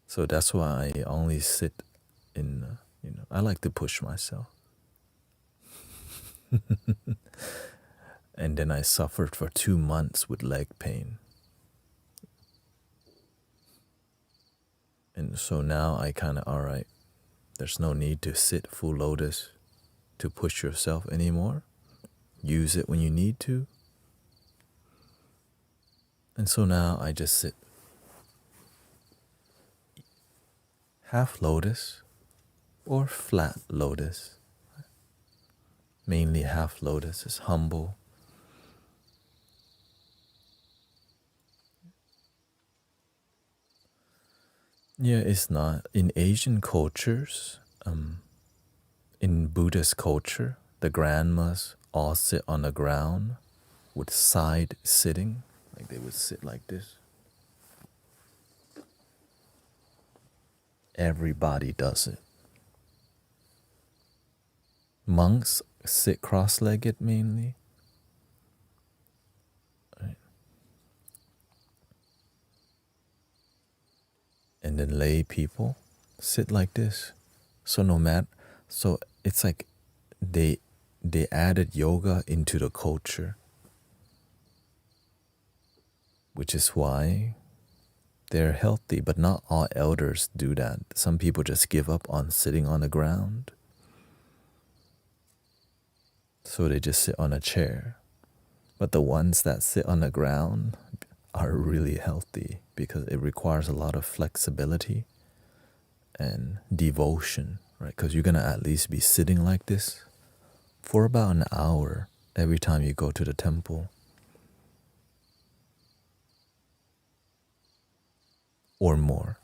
So that's why I only sit in, I like to push myself. And then I suffered for 2 months with leg pain. And so now I kind of, all right, there's no need to sit full lotus to push yourself anymore. Use it when you need to. And so now I just sit half lotus or flat lotus. Mainly half lotus is humble. Yeah, it's not. In Asian cultures, in Buddhist culture, the grandmas all sit on the ground with side sitting. Like they would sit like this. Everybody does it. Monks sit cross-legged mainly. Right. And then lay people sit like this. So it's like they added yoga into the culture, which is why they're healthy, but not all elders do that. Some people just give up on sitting on the ground. So they just sit on a chair. But the ones that sit on the ground are really healthy because it requires a lot of flexibility and devotion, right? Because you're going to at least be sitting like this for about an hour every time you go to the temple. Or more.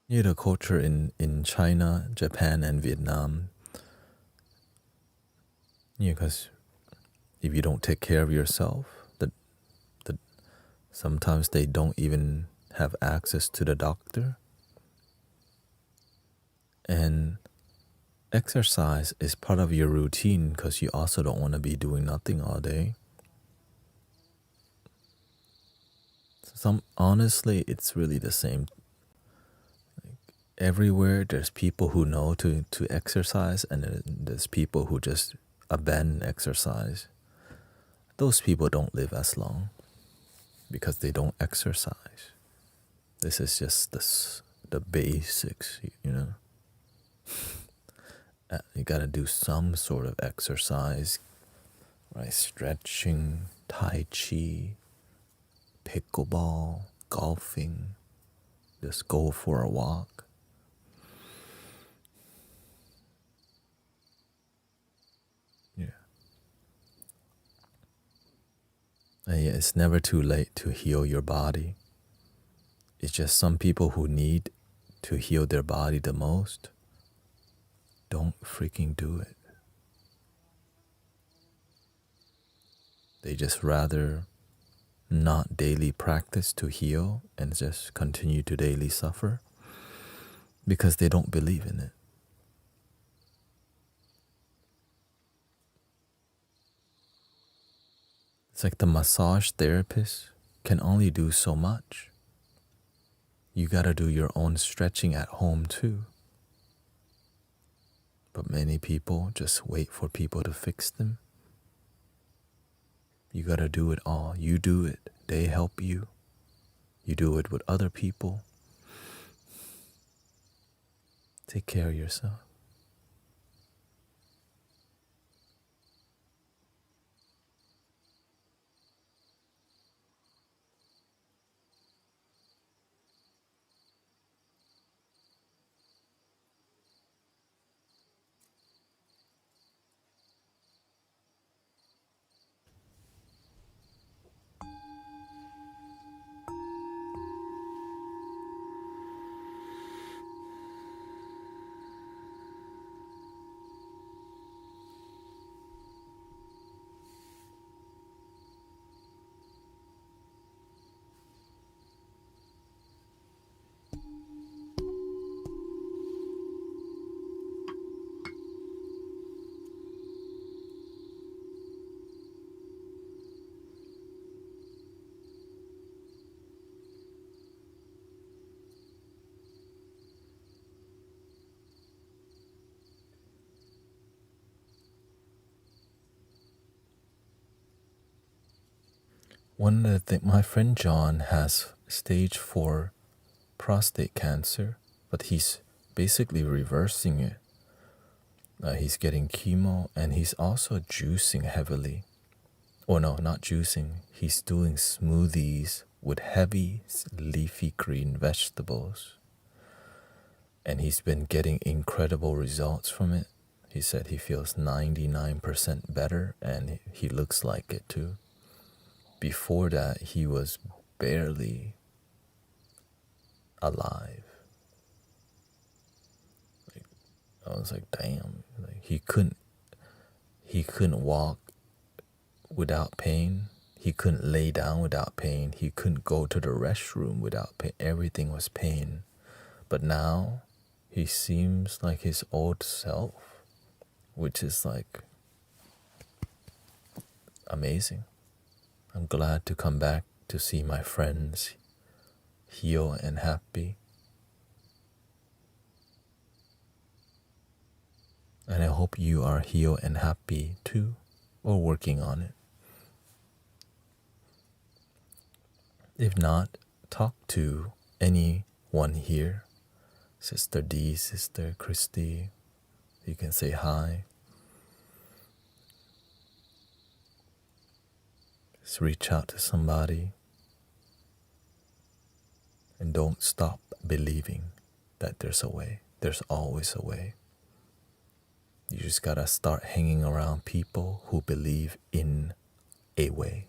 Yeah, the culture in China, Japan, and Vietnam. Yeah, because if you don't take care of yourself, Sometimes they don't even have access to the doctor. And exercise is part of your routine because you also don't want to be doing nothing all day. Honestly, it's really the same. Everywhere there's people who know to exercise, and then there's people who just abandon exercise. Those people don't live as long because they don't exercise. This is just the basics, you know. You gotta do some sort of exercise, right? Stretching, tai chi, pickleball, golfing, just go for a walk. Yeah. And yeah, it's never too late to heal your body. It's just some people who need to heal their body the most don't freaking do it. They just rather not daily practice to heal and just continue to daily suffer because they don't believe in it. It's like the massage therapist can only do so much. You gotta do your own stretching at home too. But many people just wait for people to fix them. You gotta do it all. You do it, they help you. You do it with other people. Take care of yourself. One of the things, my friend John has stage 4 prostate cancer, but he's basically reversing it. He's getting chemo and he's also juicing heavily. Oh no, not juicing. He's doing smoothies with heavy leafy green vegetables. And he's been getting incredible results from it. He said he feels 99% better and he looks like it too. Before that, he was barely alive. I was like, damn. Like, he couldn't walk without pain. He couldn't lay down without pain. He couldn't go to the restroom without pain. Everything was pain. But now he seems like his old self, which is like amazing. I'm glad to come back to see my friends heal and happy. And I hope you are healed and happy too, or working on it. If not, talk to anyone here. Sister D, Sister Christy. You can say hi. Just reach out to somebody. And don't stop believing that there's a way. There's always a way. You just gotta start hanging around people who believe in a way.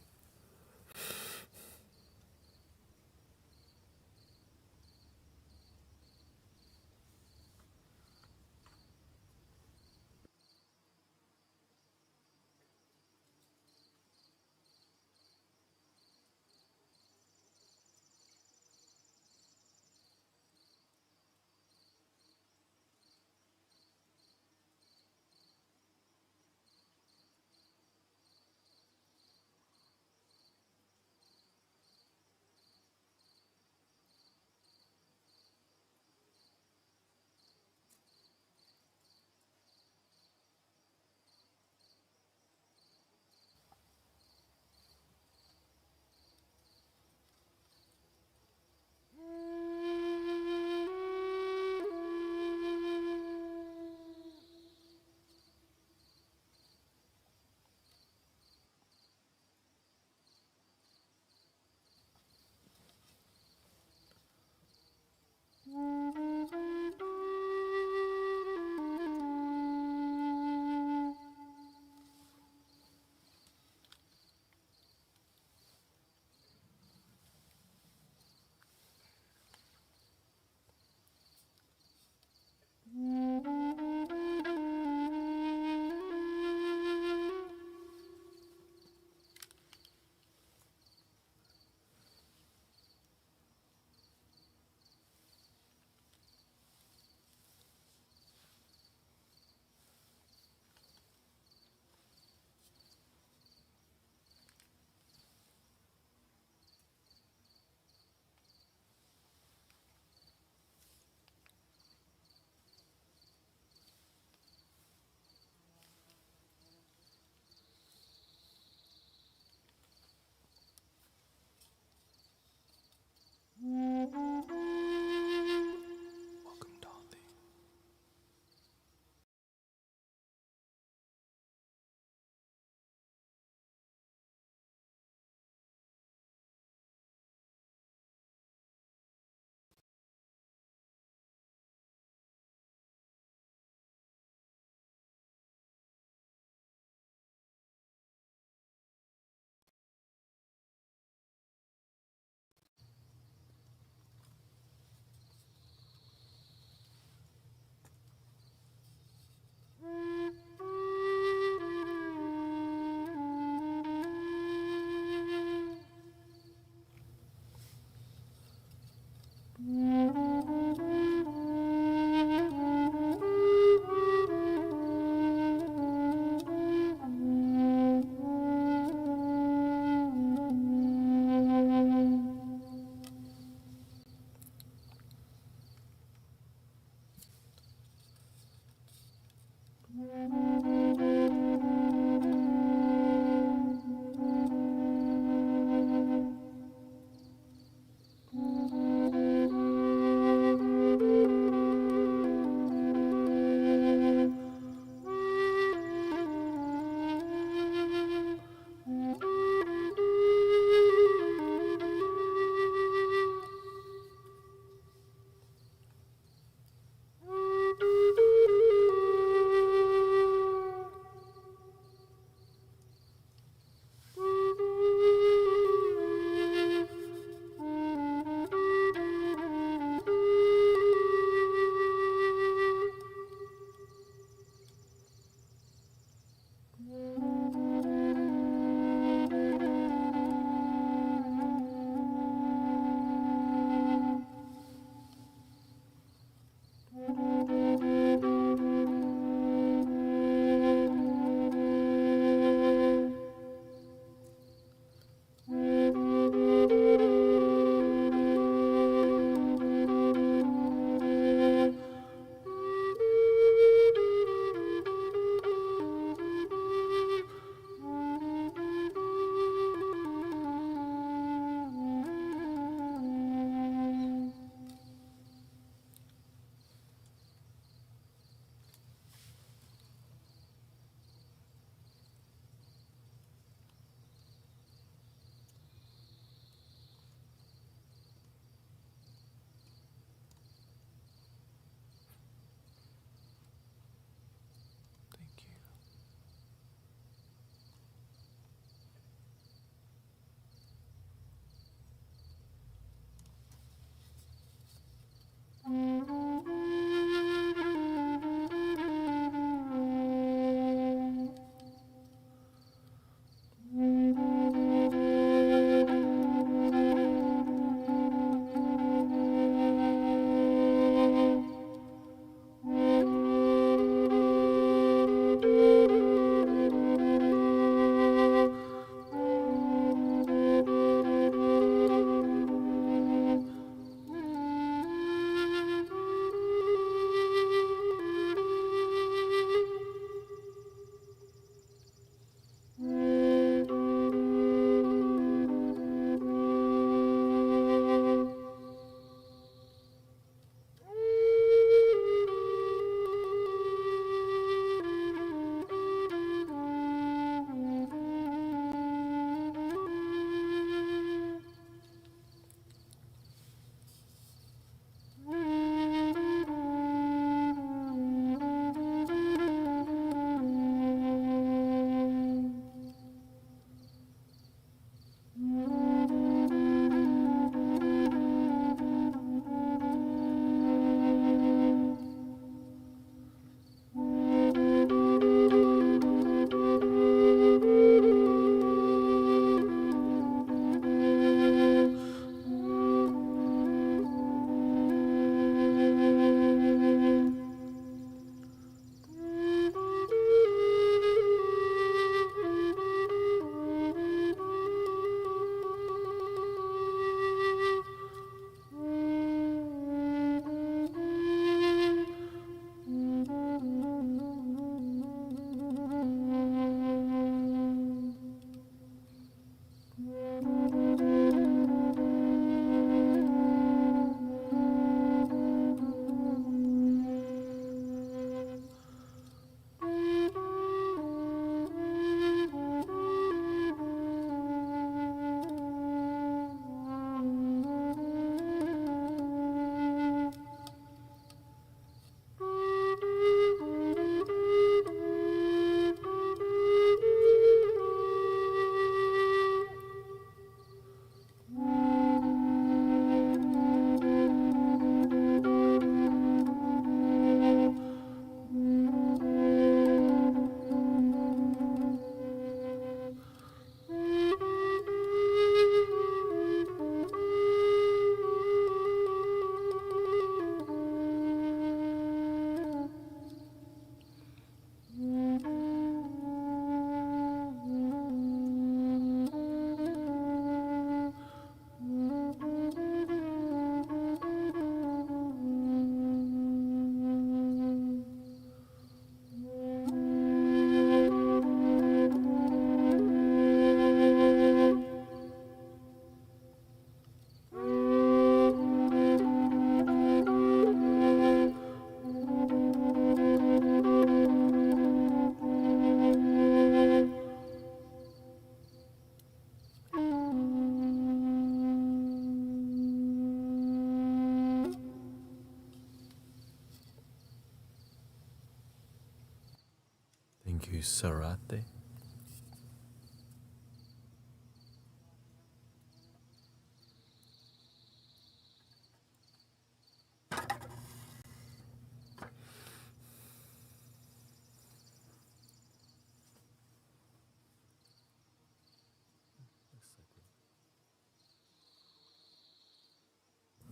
Sarate.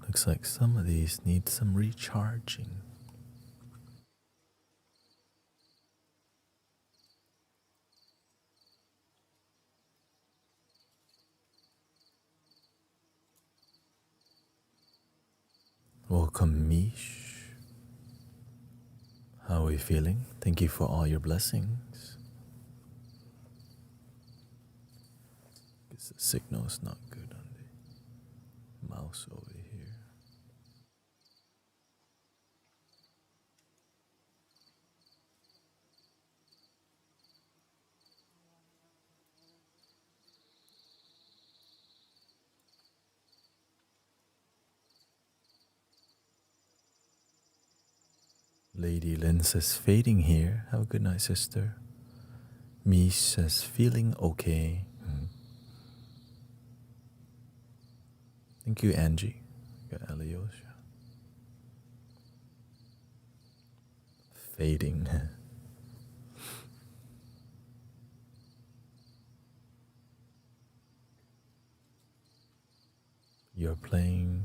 Looks like some of these need some recharging. Welcome, Mish. How are we feeling? Thank you for all your blessings. Guess the signal's not good on the mouse over here. Lady Lynn says, fading here. Have a good night, sister. Mish says, feeling okay. Thank you, Angie. Got Alyosha. Fading. You're playing.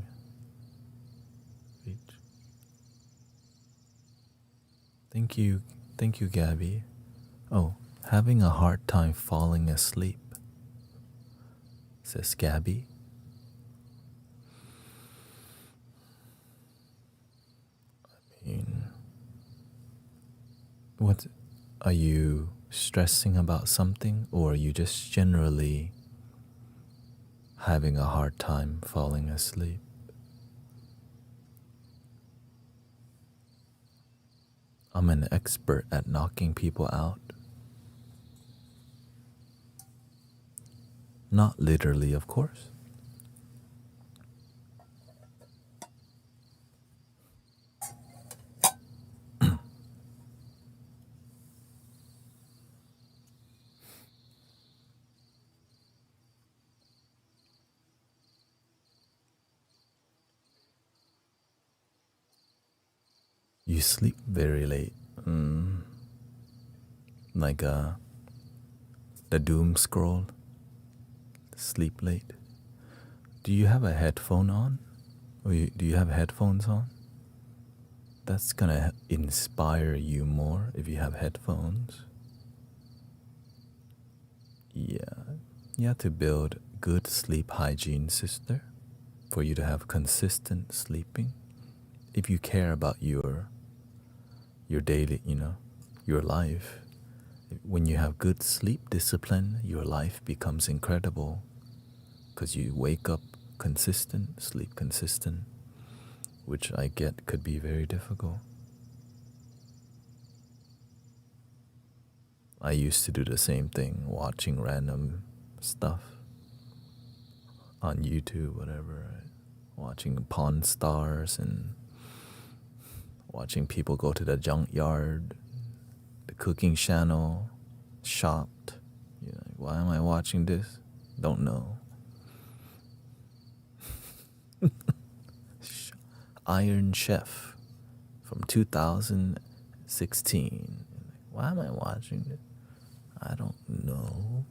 Thank you, Gabby. Oh, having a hard time falling asleep, says Gabby. I mean, what, are you stressing about something, or are you just generally having a hard time falling asleep? I'm an expert at knocking people out. Not literally, of course. You sleep very late. Like the doom scroll. Sleep late. Do you have a headphone on? Or do you have headphones on? That's gonna inspire you more if you have headphones. Yeah, you have to build good sleep hygiene, sister, for you to have consistent sleeping. If you care about your daily, your life, when you have good sleep discipline, your life becomes incredible because you wake up consistent, sleep consistent, which I get could be very difficult. I used to do the same thing, watching random stuff on YouTube, whatever, right? Watching Pawn Stars and watching people go to the junkyard, the cooking channel, Shopped. You're like, why am I watching this? Don't know. Iron Chef from 2016. Why am I watching this? I don't know.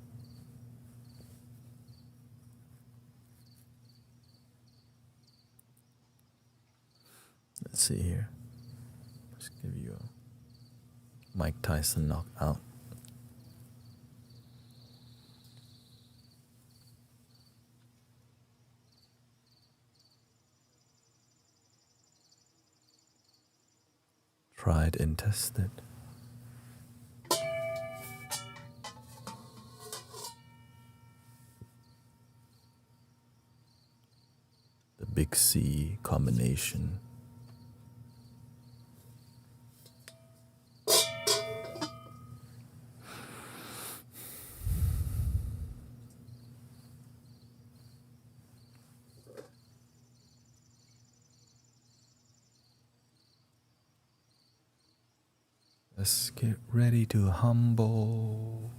Let's see here. Let's give you a Mike Tyson knockout. Tried and tested. The big C combination. Just get ready to humble.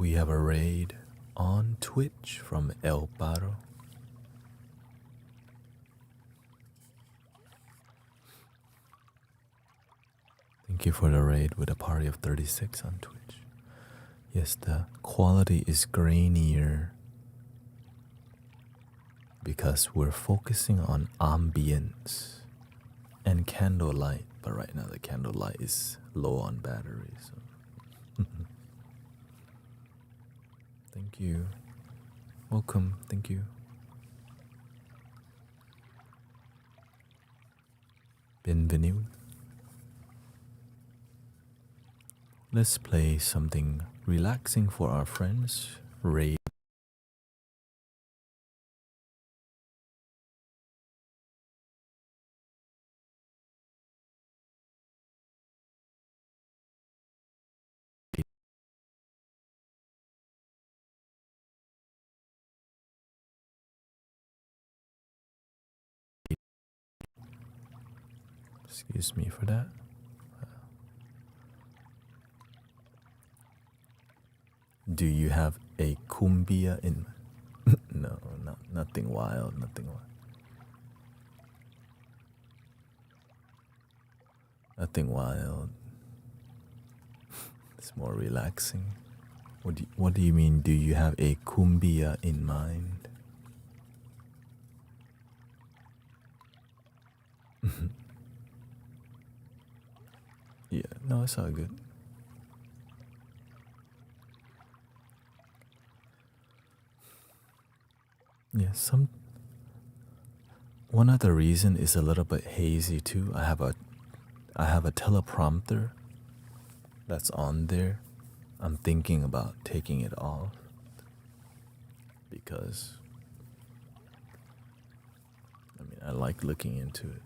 We have a raid on Twitch from El Paro. Thank you for the raid with a party of 36 on Twitch. Yes, the quality is grainier because we're focusing on ambience and candlelight, but right now the candlelight is low on battery. So. Thank you. Welcome. Thank you. Bienvenue. Let's play something relaxing for our friends. Raid. Excuse me for that. Do you have a cumbia in? No, nothing wild, nothing wild. Nothing wild. It's more relaxing. What do you mean? Do you have a cumbia in mind? Yeah, no, it's all good. Yeah, one other reason is a little bit hazy too. I have a teleprompter that's on there. I'm thinking about taking it off because I like looking into it.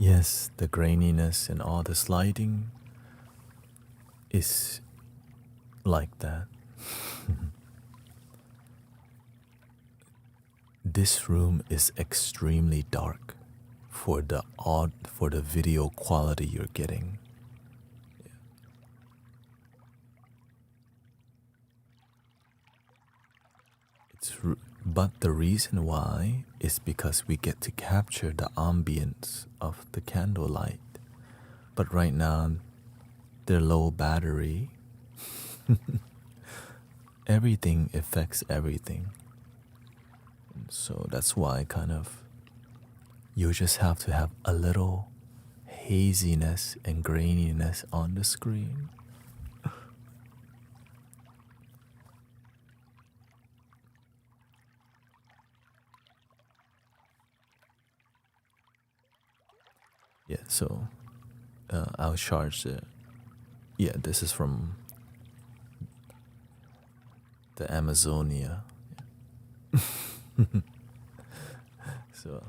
Yes, the graininess and all this lighting is like that. This room is extremely dark for the video quality you're getting. But the reason why is because we get to capture the ambience of the candlelight. But right now, they're low battery. Everything affects everything. So that's why you just have to have a little haziness and graininess on the screen. Yeah, so I'll charge it. Yeah, this is from the Amazonia. So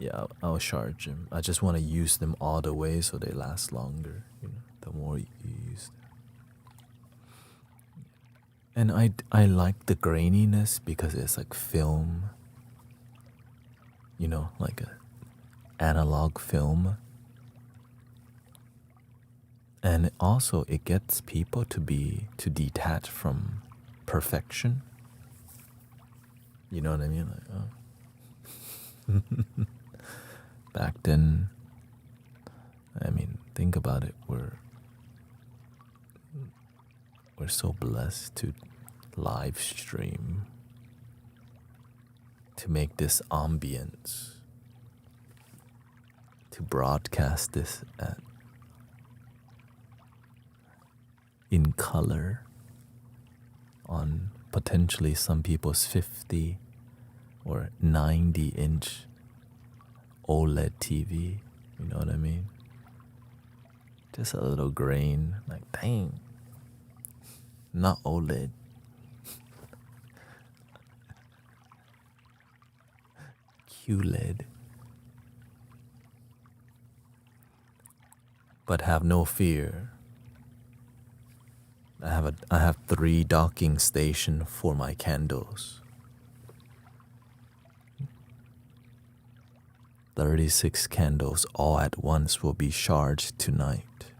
yeah, I'll charge them. I just want to use them all the way so they last longer. The more you use them. And I like the graininess because it's like film. Like a analog film. And also it gets people to detach from perfection. You know what I mean? Like, oh. Back then, I mean, think about it. We're so blessed to live stream, to make this ambience, to broadcast this in color on potentially some people's 50 or 90-inch OLED TV. You know what I mean? Just a little grain, like, dang, not OLED. QLED. But have no fear. I have 3 docking stations for my candles. 36 candles all at once will be charged tonight.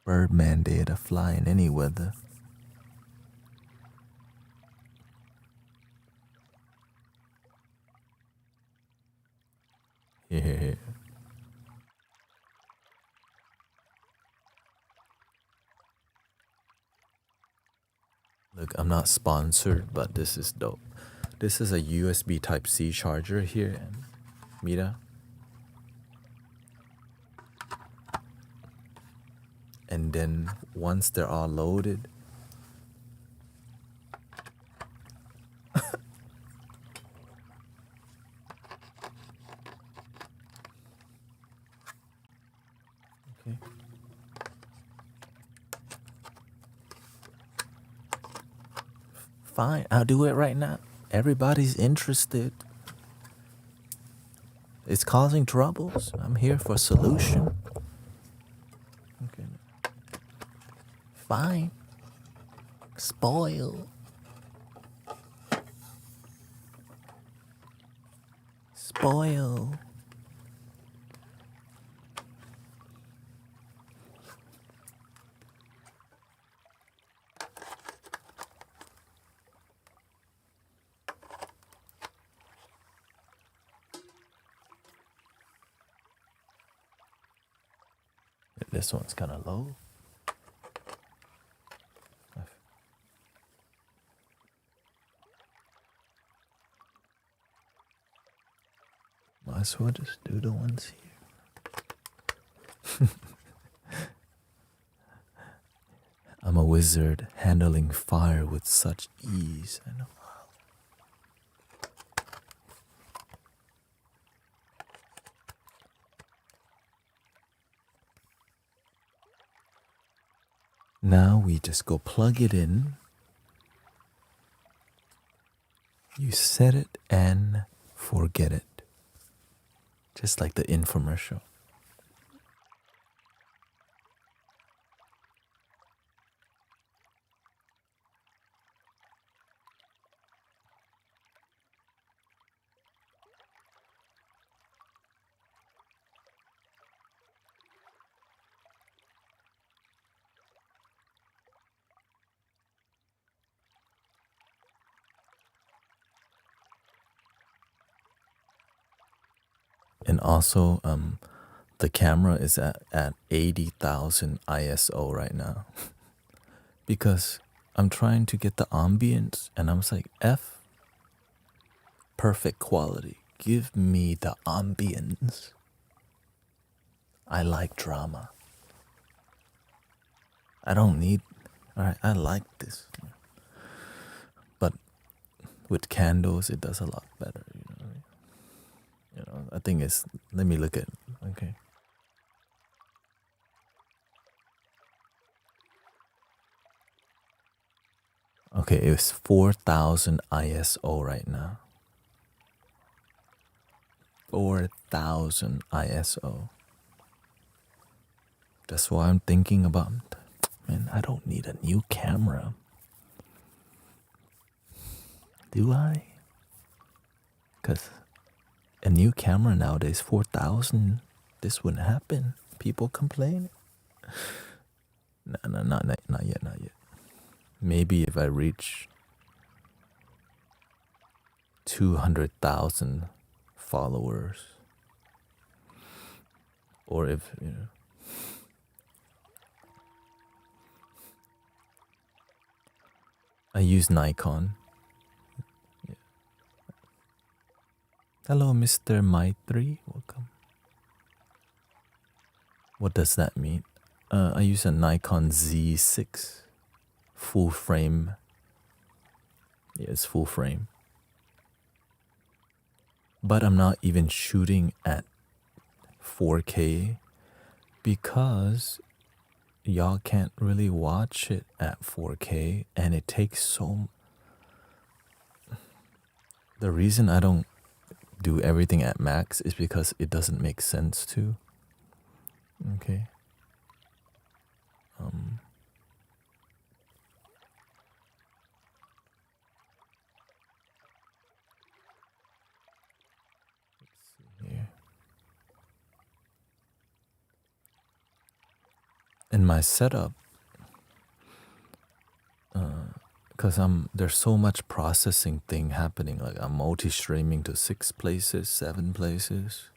Birdman dare to fly in any weather. Yeah. Look, I'm not sponsored, but this is dope. This is a USB Type-C charger here, and mira. And then once they're all loaded, okay. Fine, I'll do it right now. Everybody's interested. It's causing troubles. I'm here for a solution. Okay. Fine. Spoil. This one's kind of low. Might as well just do the ones here. I'm a wizard handling fire with such ease. I know. Now we just go plug it in. You set it and forget it. Just like the infomercial. And also, the camera is at 80,000 ISO right now. Because I'm trying to get the ambience, and I'm like, F, perfect quality. Give me the ambience. I like drama. I don't need, alright, I like this. But with candles, it does a lot better, I think it's, let me look at, okay. Okay, it's 4,000 ISO right now. 4,000 ISO. That's why I'm thinking about, man, I don't need a new camera. Do I? Because a new camera nowadays, 4,000, this wouldn't happen. People complain. No, not yet, not yet. Maybe if I reach 200,000 followers, or if, I use Nikon. Yeah. Hello, Mr. Maitri. Welcome. What does that mean? I use a Nikon Z6 full frame. Yeah, it's full frame. But I'm not even shooting at 4K because y'all can't really watch it at 4K, and it takes so. The reason I don't do everything at max is because it doesn't make sense to. Okay. Let's see here. In my setup, because there's so much processing thing happening. Like I'm multi-streaming to 6 places, 7 places,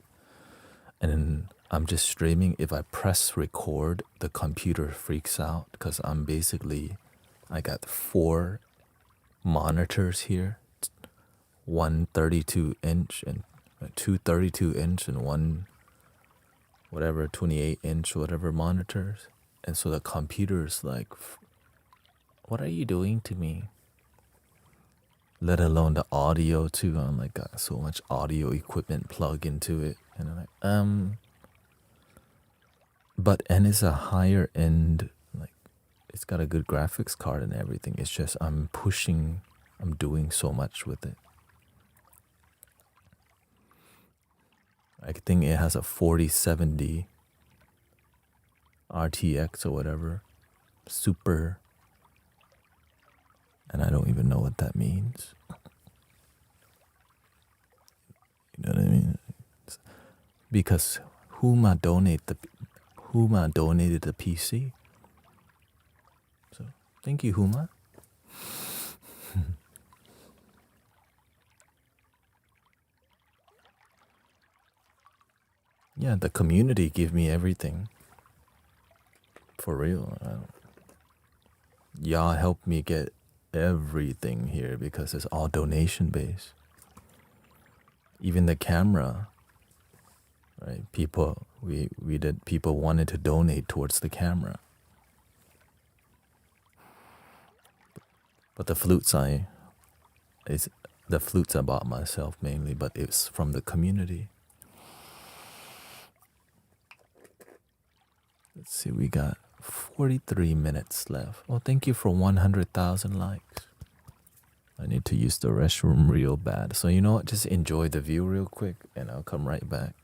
and then I'm just streaming. If I press record, the computer freaks out because I got 4 monitors here, one 32-inch and two 32-inch and one whatever 28-inch whatever monitors, and so the computer's like, what are you doing to me? Let alone the audio too. I'm like, got so much audio equipment plugged into it, and I'm like, but it's a higher end, like it's got a good graphics card and everything. It's just I'm doing so much with it. I think it has a 4070 RTX or whatever, super, and I don't even know what that means. You know what I mean? Because Huma donated the PC. So thank you, Huma. Yeah, the community give me everything. For real. Y'all help me get everything here because it's all donation based. Even the camera, right? People wanted to donate towards the camera. But the flutes I bought myself mainly, but it's from the community. Let's see, we got 43 minutes left. Oh, thank you for 100,000 likes. I need to use the restroom real bad. So you know what? Just enjoy the view real quick and I'll come right back.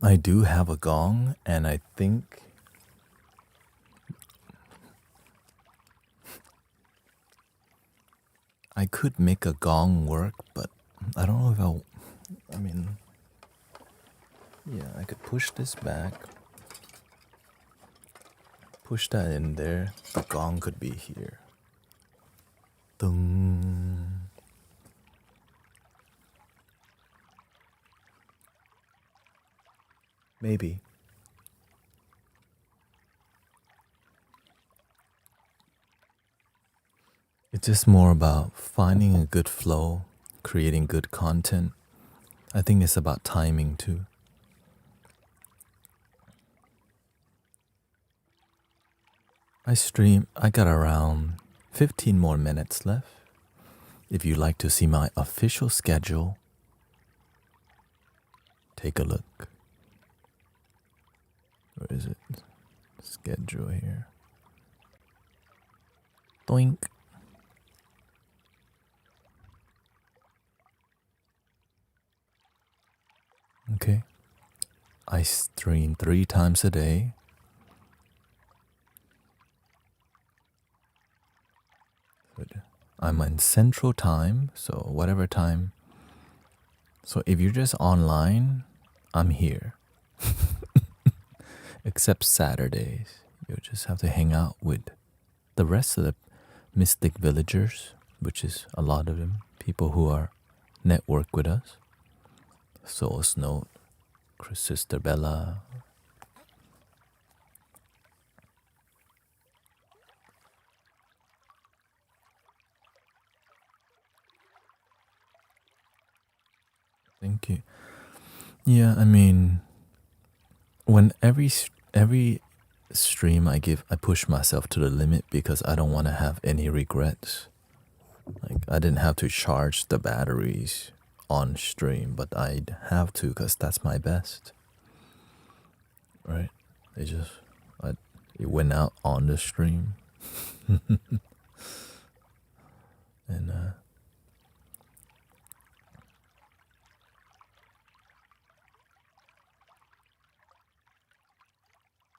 I do have a gong, and I think I could make a gong work, but I don't know if I mean, yeah, I could push this back, push that in there. The gong could be here. Ding. Maybe. It's just more about finding a good flow, creating good content. I think it's about timing too. I got around 15 more minutes left. If you'd like to see my official schedule, take a look. Where is it? Schedule here. Doink. Okay. I stream 3 times a day. I'm in Central Time, so whatever time. So if you're just online, I'm here. Except Saturdays. You just have to hang out with the rest of the mystic villagers, which is a lot of them, people who are network with us. Soul's Note, Sister Bella. Thank you. Yeah, I mean, when every stream I give, I push myself to the limit because I don't want to have any regrets. Like, I didn't have to charge the batteries on stream, but I'd have to because that's my best. Right? It went out on the stream.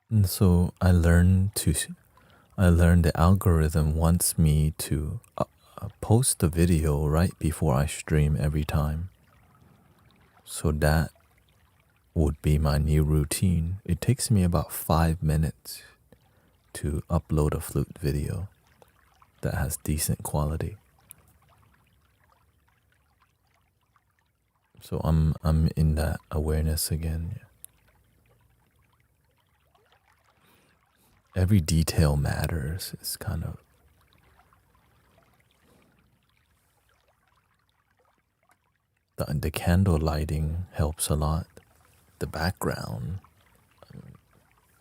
And so I learned the algorithm wants me to post the video right before I stream every time. So that would be my new routine. It takes me about 5 minutes to upload a flute video that has decent quality. So I'm in that awareness again. every detail matters. It's kind of the candle lighting helps a lot. The background,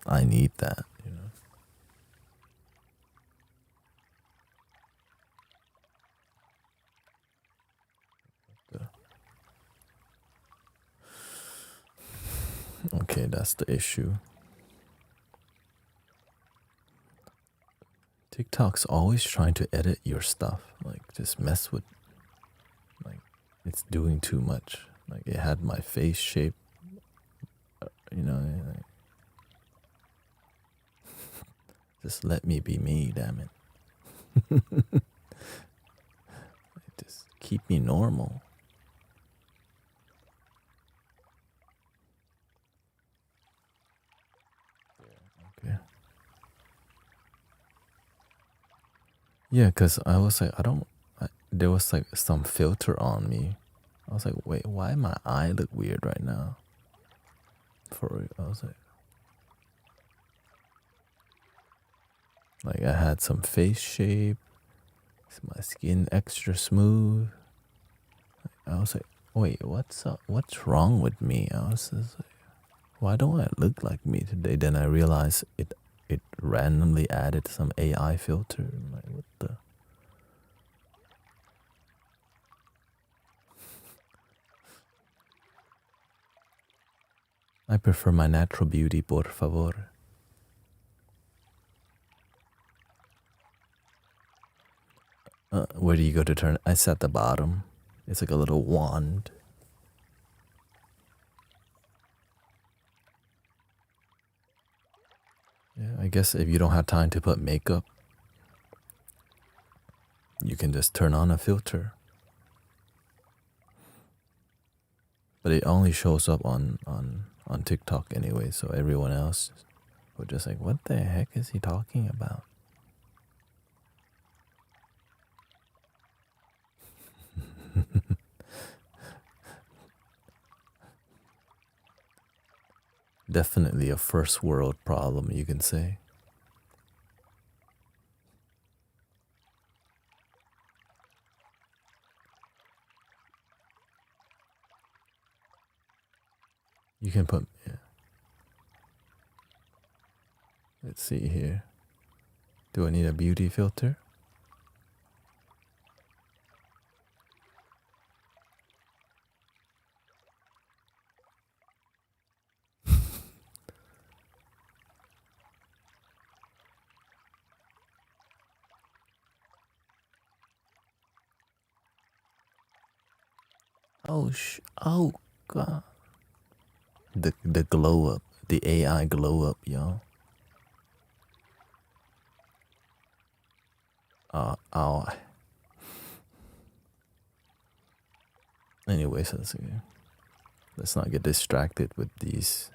I need that, you know. Okay, that's the issue. TikTok's always trying to edit your stuff, like just mess with, like it's doing too much. Like it had my face shape, you know. Like, just let me be me, damn it. Just keep me normal. Okay. Yeah, because I was like, there was like some filter on me. I was like, wait, why my eye look weird right now? I was like I had some face shape, my skin extra smooth. I was like, wait, what's up? What's wrong with me? I was just like, why don't I look like me today? Then I realized it randomly added some AI filter. I'm like, what the? I prefer my natural beauty, por favor. Where do you go to turn? It's at the bottom. It's like a little wand. Yeah, I guess if you don't have time to put makeup, you can just turn on a filter. But it only shows up on TikTok anyway, so everyone else would just like, what the heck is he talking about? Definitely a first world problem, you can say. You can put, yeah. Let's see here. Do I need a beauty filter? Oh god. The glow up, the AI glow up, y'all. Ow. Anyways, let's not get distracted with these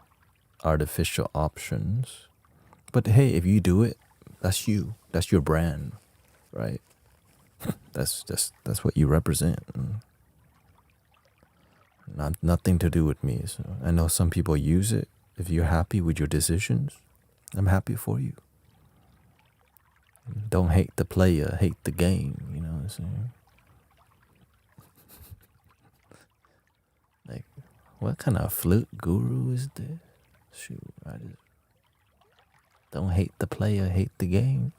artificial options. But hey, if you do it, that's you. That's your brand, right? That's what you represent. Nothing to do with me. So I know some people use it. If you're happy with your decisions, I'm happy for you. Don't hate the player, hate the game. You know what I'm saying? Like, what kind of flute guru is this? Shoot, I just don't hate the player, hate the game.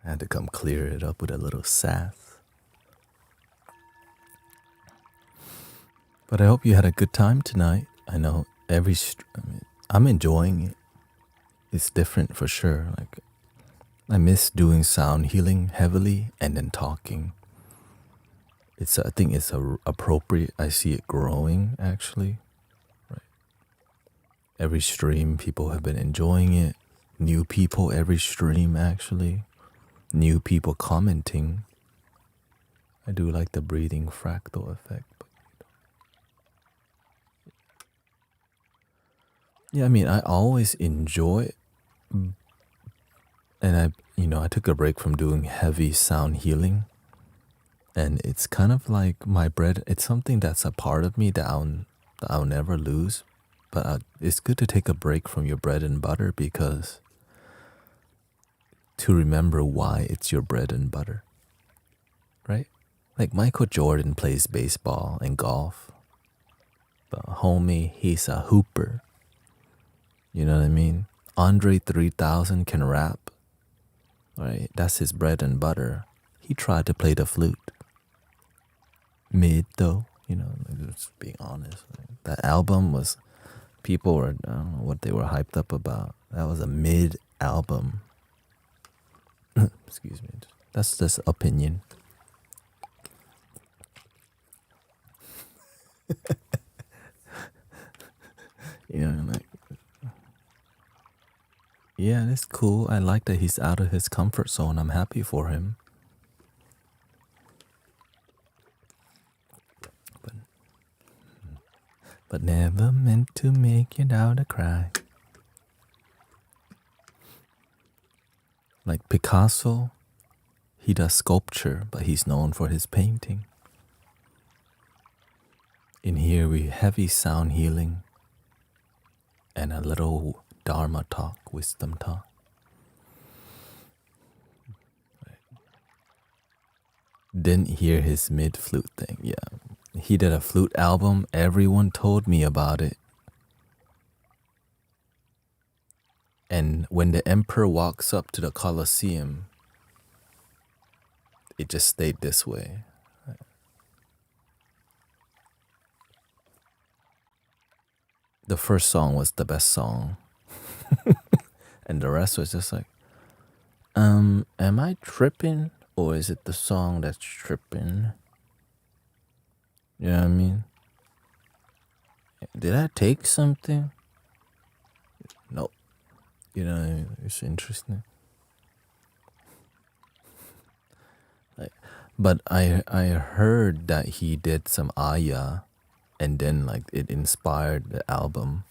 I had to come clear it up with a little sass. But I hope you had a good time tonight. I know I'm enjoying it. It's different for sure. Like, I miss doing sound healing heavily and then talking. I think it's appropriate. I see it growing actually. Right. Every stream, people have been enjoying it. new people every stream, actually. New people commenting. I do like the breathing fractal effect. But yeah, I mean, I always enjoy, and I took a break from doing heavy sound healing. And it's kind of like my bread. It's something that's a part of me that I'll never lose. But it's good to take a break from your bread and butter, because to remember why it's your bread and butter, right? Like Michael Jordan plays baseball and golf, but homie, he's a hooper. You know what I mean? Andre 3000 can rap, right? That's his bread and butter. He tried to play the flute. Mid though, just being honest. That album was, people were, I don't know what they were hyped up about. That was a mid album. Excuse me. That's just opinion. Like, yeah, it's cool. I like that he's out of his comfort zone. I'm happy for him. But never meant to make your daughter cry. Like Picasso, he does sculpture, but he's known for his painting. In here, we heavy sound healing and a little Dharma talk, wisdom talk. Didn't hear his mid flute thing. Yeah, he did a flute album. Everyone told me about it. And when the emperor walks up to the Colosseum, it just stayed this way. The first song was the best song. And the rest was just like, am I tripping? Or is it the song that's tripping? You know what I mean? Did I take something? Nope. It's interesting. But I heard that he did some Aya, and then it inspired the album.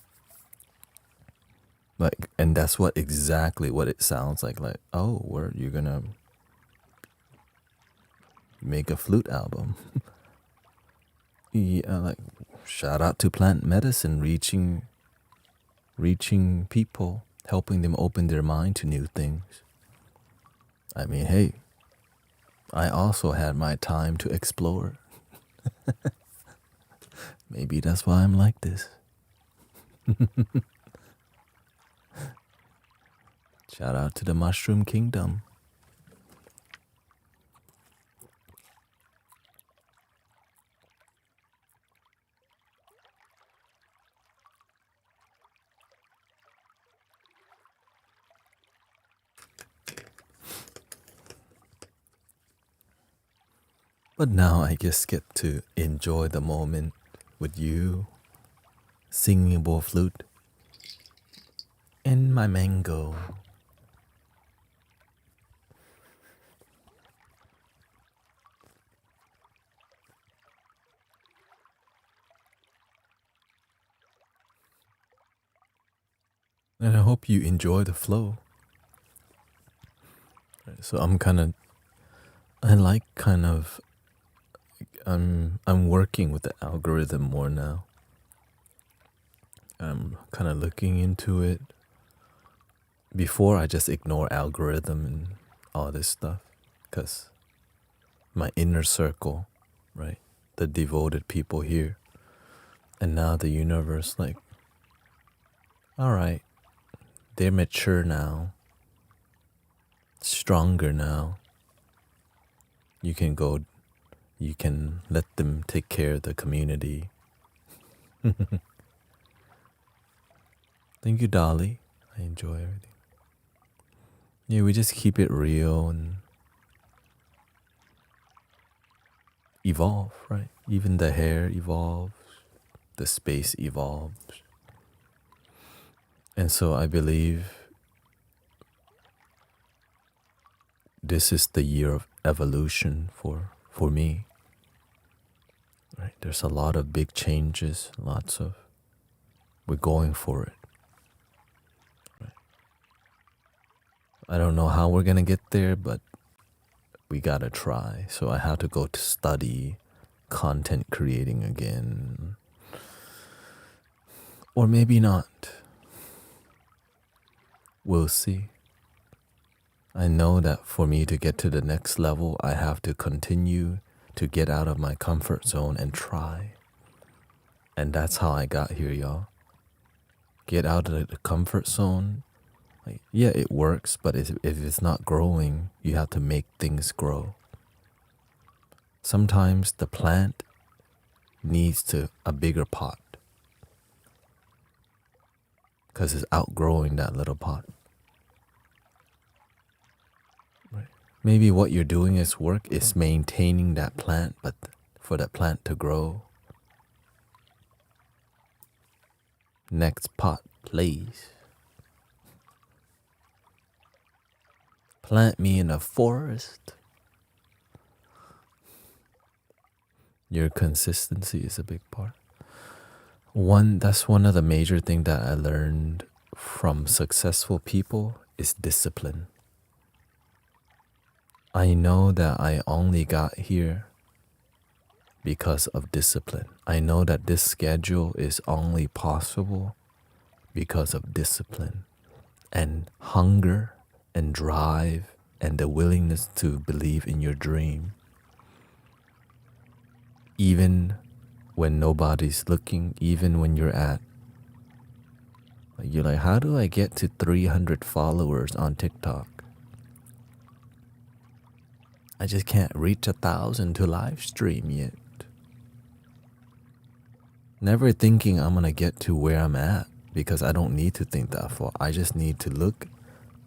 And that's exactly what it sounds like. Like, oh, you're gonna make a flute album. Yeah, shout out to plant medicine, reaching people, helping them open their mind to new things. I mean, hey, I also had my time to explore. Maybe that's why I'm like this. Shout out to the Mushroom Kingdom. But now I just get to enjoy the moment with you, singing a flute, and my mango. And I hope you enjoy the flow. So I'm working with the algorithm more now. I'm kind of looking into it. Before, I just ignore algorithm and all this stuff, because my inner circle, right, the devoted people here, and now the universe, all right, they're mature now, stronger now. You can let them take care of the community. Thank you, Dolly. I enjoy everything. Yeah, we just keep it real and evolve, right? Even the hair evolves, the space evolves. And so I believe this is the year of evolution for me. Right? There's a lot of big changes, we're going for it. Right? I don't know how we're gonna get there, but we gotta try. So I have to go to study content creating again. Or maybe not. We'll see. I know that for me to get to the next level, I have to continue to get out of my comfort zone and try. And that's how I got here, y'all. Get out of the comfort zone. Like, yeah, it works, but if it's not growing, you have to make things grow. Sometimes the plant needs a bigger pot because it's outgrowing that little pot. Right. Maybe what you're doing is work is maintaining that plant, but for that plant to grow, next pot, please. Plant me in a forest. Your consistency is a big part. That's one of the major things that I learned from successful people is discipline. I know that I only got here because of discipline. I know that this schedule is only possible because of discipline and hunger and drive and the willingness to believe in your dream. Even when nobody's looking, even when you're like, how do I get to 300 followers on TikTok? I just can't reach 1,000 to live stream yet. Never thinking I'm gonna get to where I'm at because I don't need to think that far. I just need to look,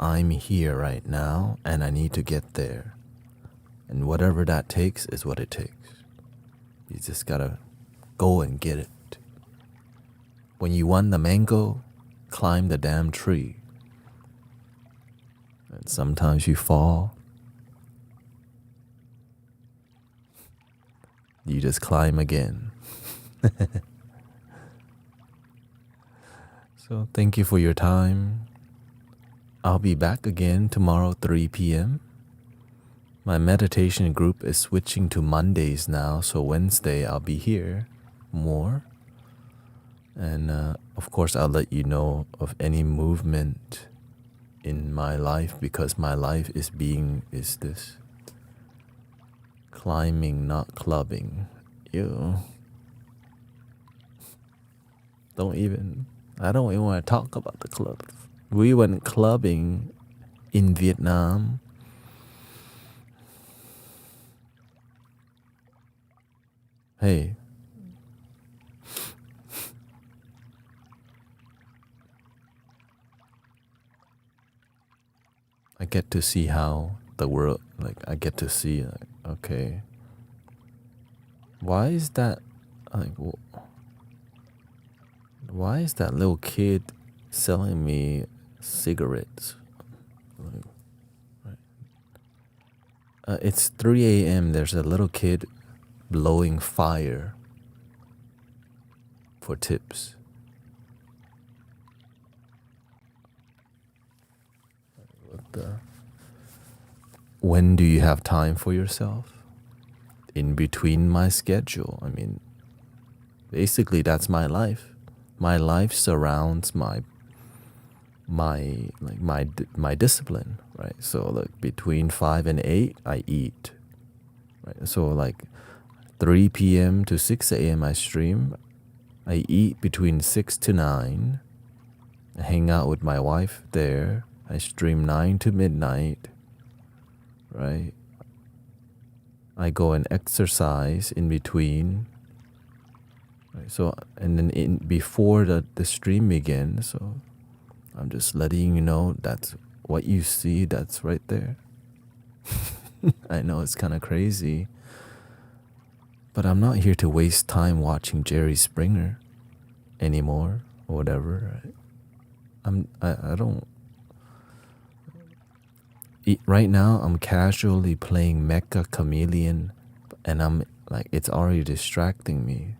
I'm here right now and I need to get there. And whatever that takes is what it takes. You just gotta go and get it. When you want the mango, climb the damn tree. And sometimes you fall. You just climb again. So thank you for your time. I'll be back again tomorrow 3 p.m. My meditation group is switching to Mondays now, so Wednesday I'll be here more. And of course I'll let you know of any movement in my life because my life is this climbing, not clubbing. I don't even want to talk about the club. We went clubbing in Vietnam. Hey, I get to see how the world, I get to see, okay, why is that little kid selling me cigarettes? It's 3 a.m. There's a little kid blowing fire for tips. When do you have time for yourself? In between my schedule. I mean, basically that's my life. My life surrounds my discipline, right? So between 5 and 8 I eat, right? So 3 p.m. to 6 a.m. I stream. I eat between 6 to 9. I hang out with my wife there. I stream 9 to midnight, right? I go and exercise in between. Right? So, and then before the stream begins, so I'm just letting you know that's what you see, that's right there. I know it's kind of crazy, but I'm not here to waste time watching Jerry Springer anymore or whatever. Right? I don't. right now I'm casually playing Mecha Chameleon, and I'm like, it's already distracting me,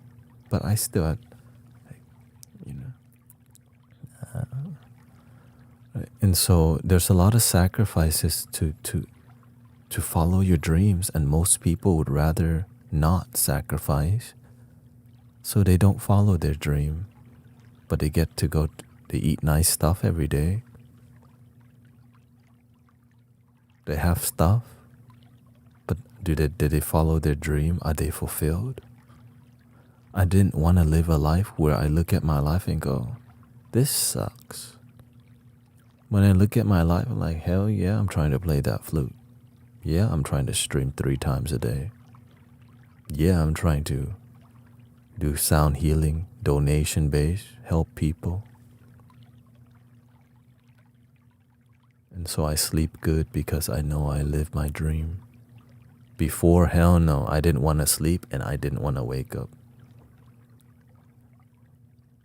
but I still have, you know. And so there's a lot of sacrifices to follow your dreams, and most people would rather not sacrifice, so they don't follow their dream, but they get to go, they eat nice stuff every day. They have stuff, but did they follow their dream? Are they fulfilled? I didn't want to live a life where I look at my life and go, this sucks. When I look at my life, I'm like, hell yeah, I'm trying to play that flute. Yeah, I'm trying to stream 3 times a day. Yeah, I'm trying to do sound healing, donation based, help people. And so I sleep good because I know I live my dream. Before, hell no, I didn't want to sleep and I didn't want to wake up.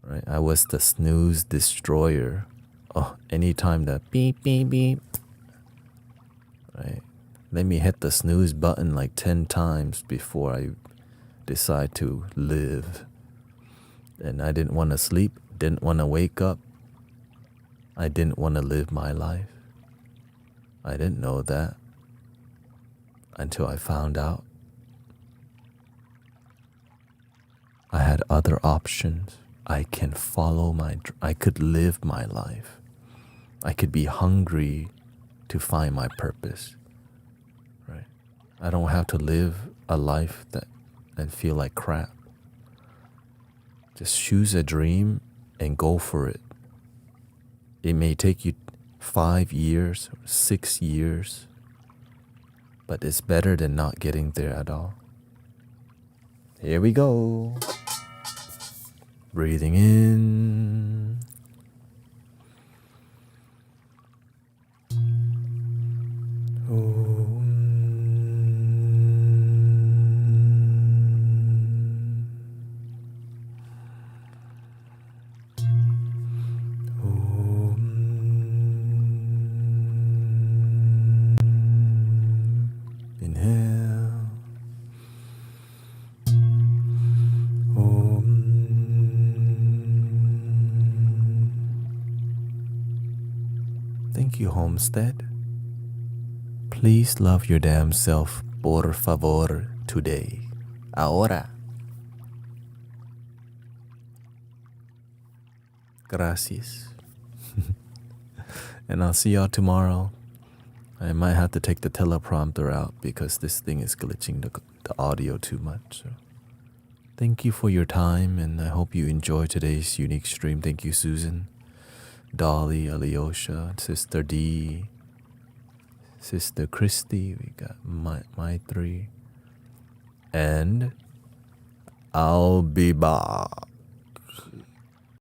Right? I was the snooze destroyer. Oh, anytime that beep, beep, beep. Right? Let me hit the snooze button like 10 times before I decide to live. And I didn't want to sleep, didn't want to wake up. I didn't want to live my life. I didn't know that until I found out. I had other options. I can follow I could live my life. I could be hungry to find my purpose. Right? I don't have to live a life and feel like crap. Just choose a dream and go for it. It may take you 5 years, 6 years, but it's better than not getting there at all. Here we go. Breathing in. Inhale. Thank you, Homestead. Please love your damn self, por favor, today. Ahora. Gracias. And I'll see y'all tomorrow. I might have to take the teleprompter out because this thing is glitching the audio too much. So. Thank you for your time, and I hope you enjoy today's unique stream. Thank you, Susan, Dolly, Alyosha, Sister D, Sister Christy, we got my 3, and I'll be back.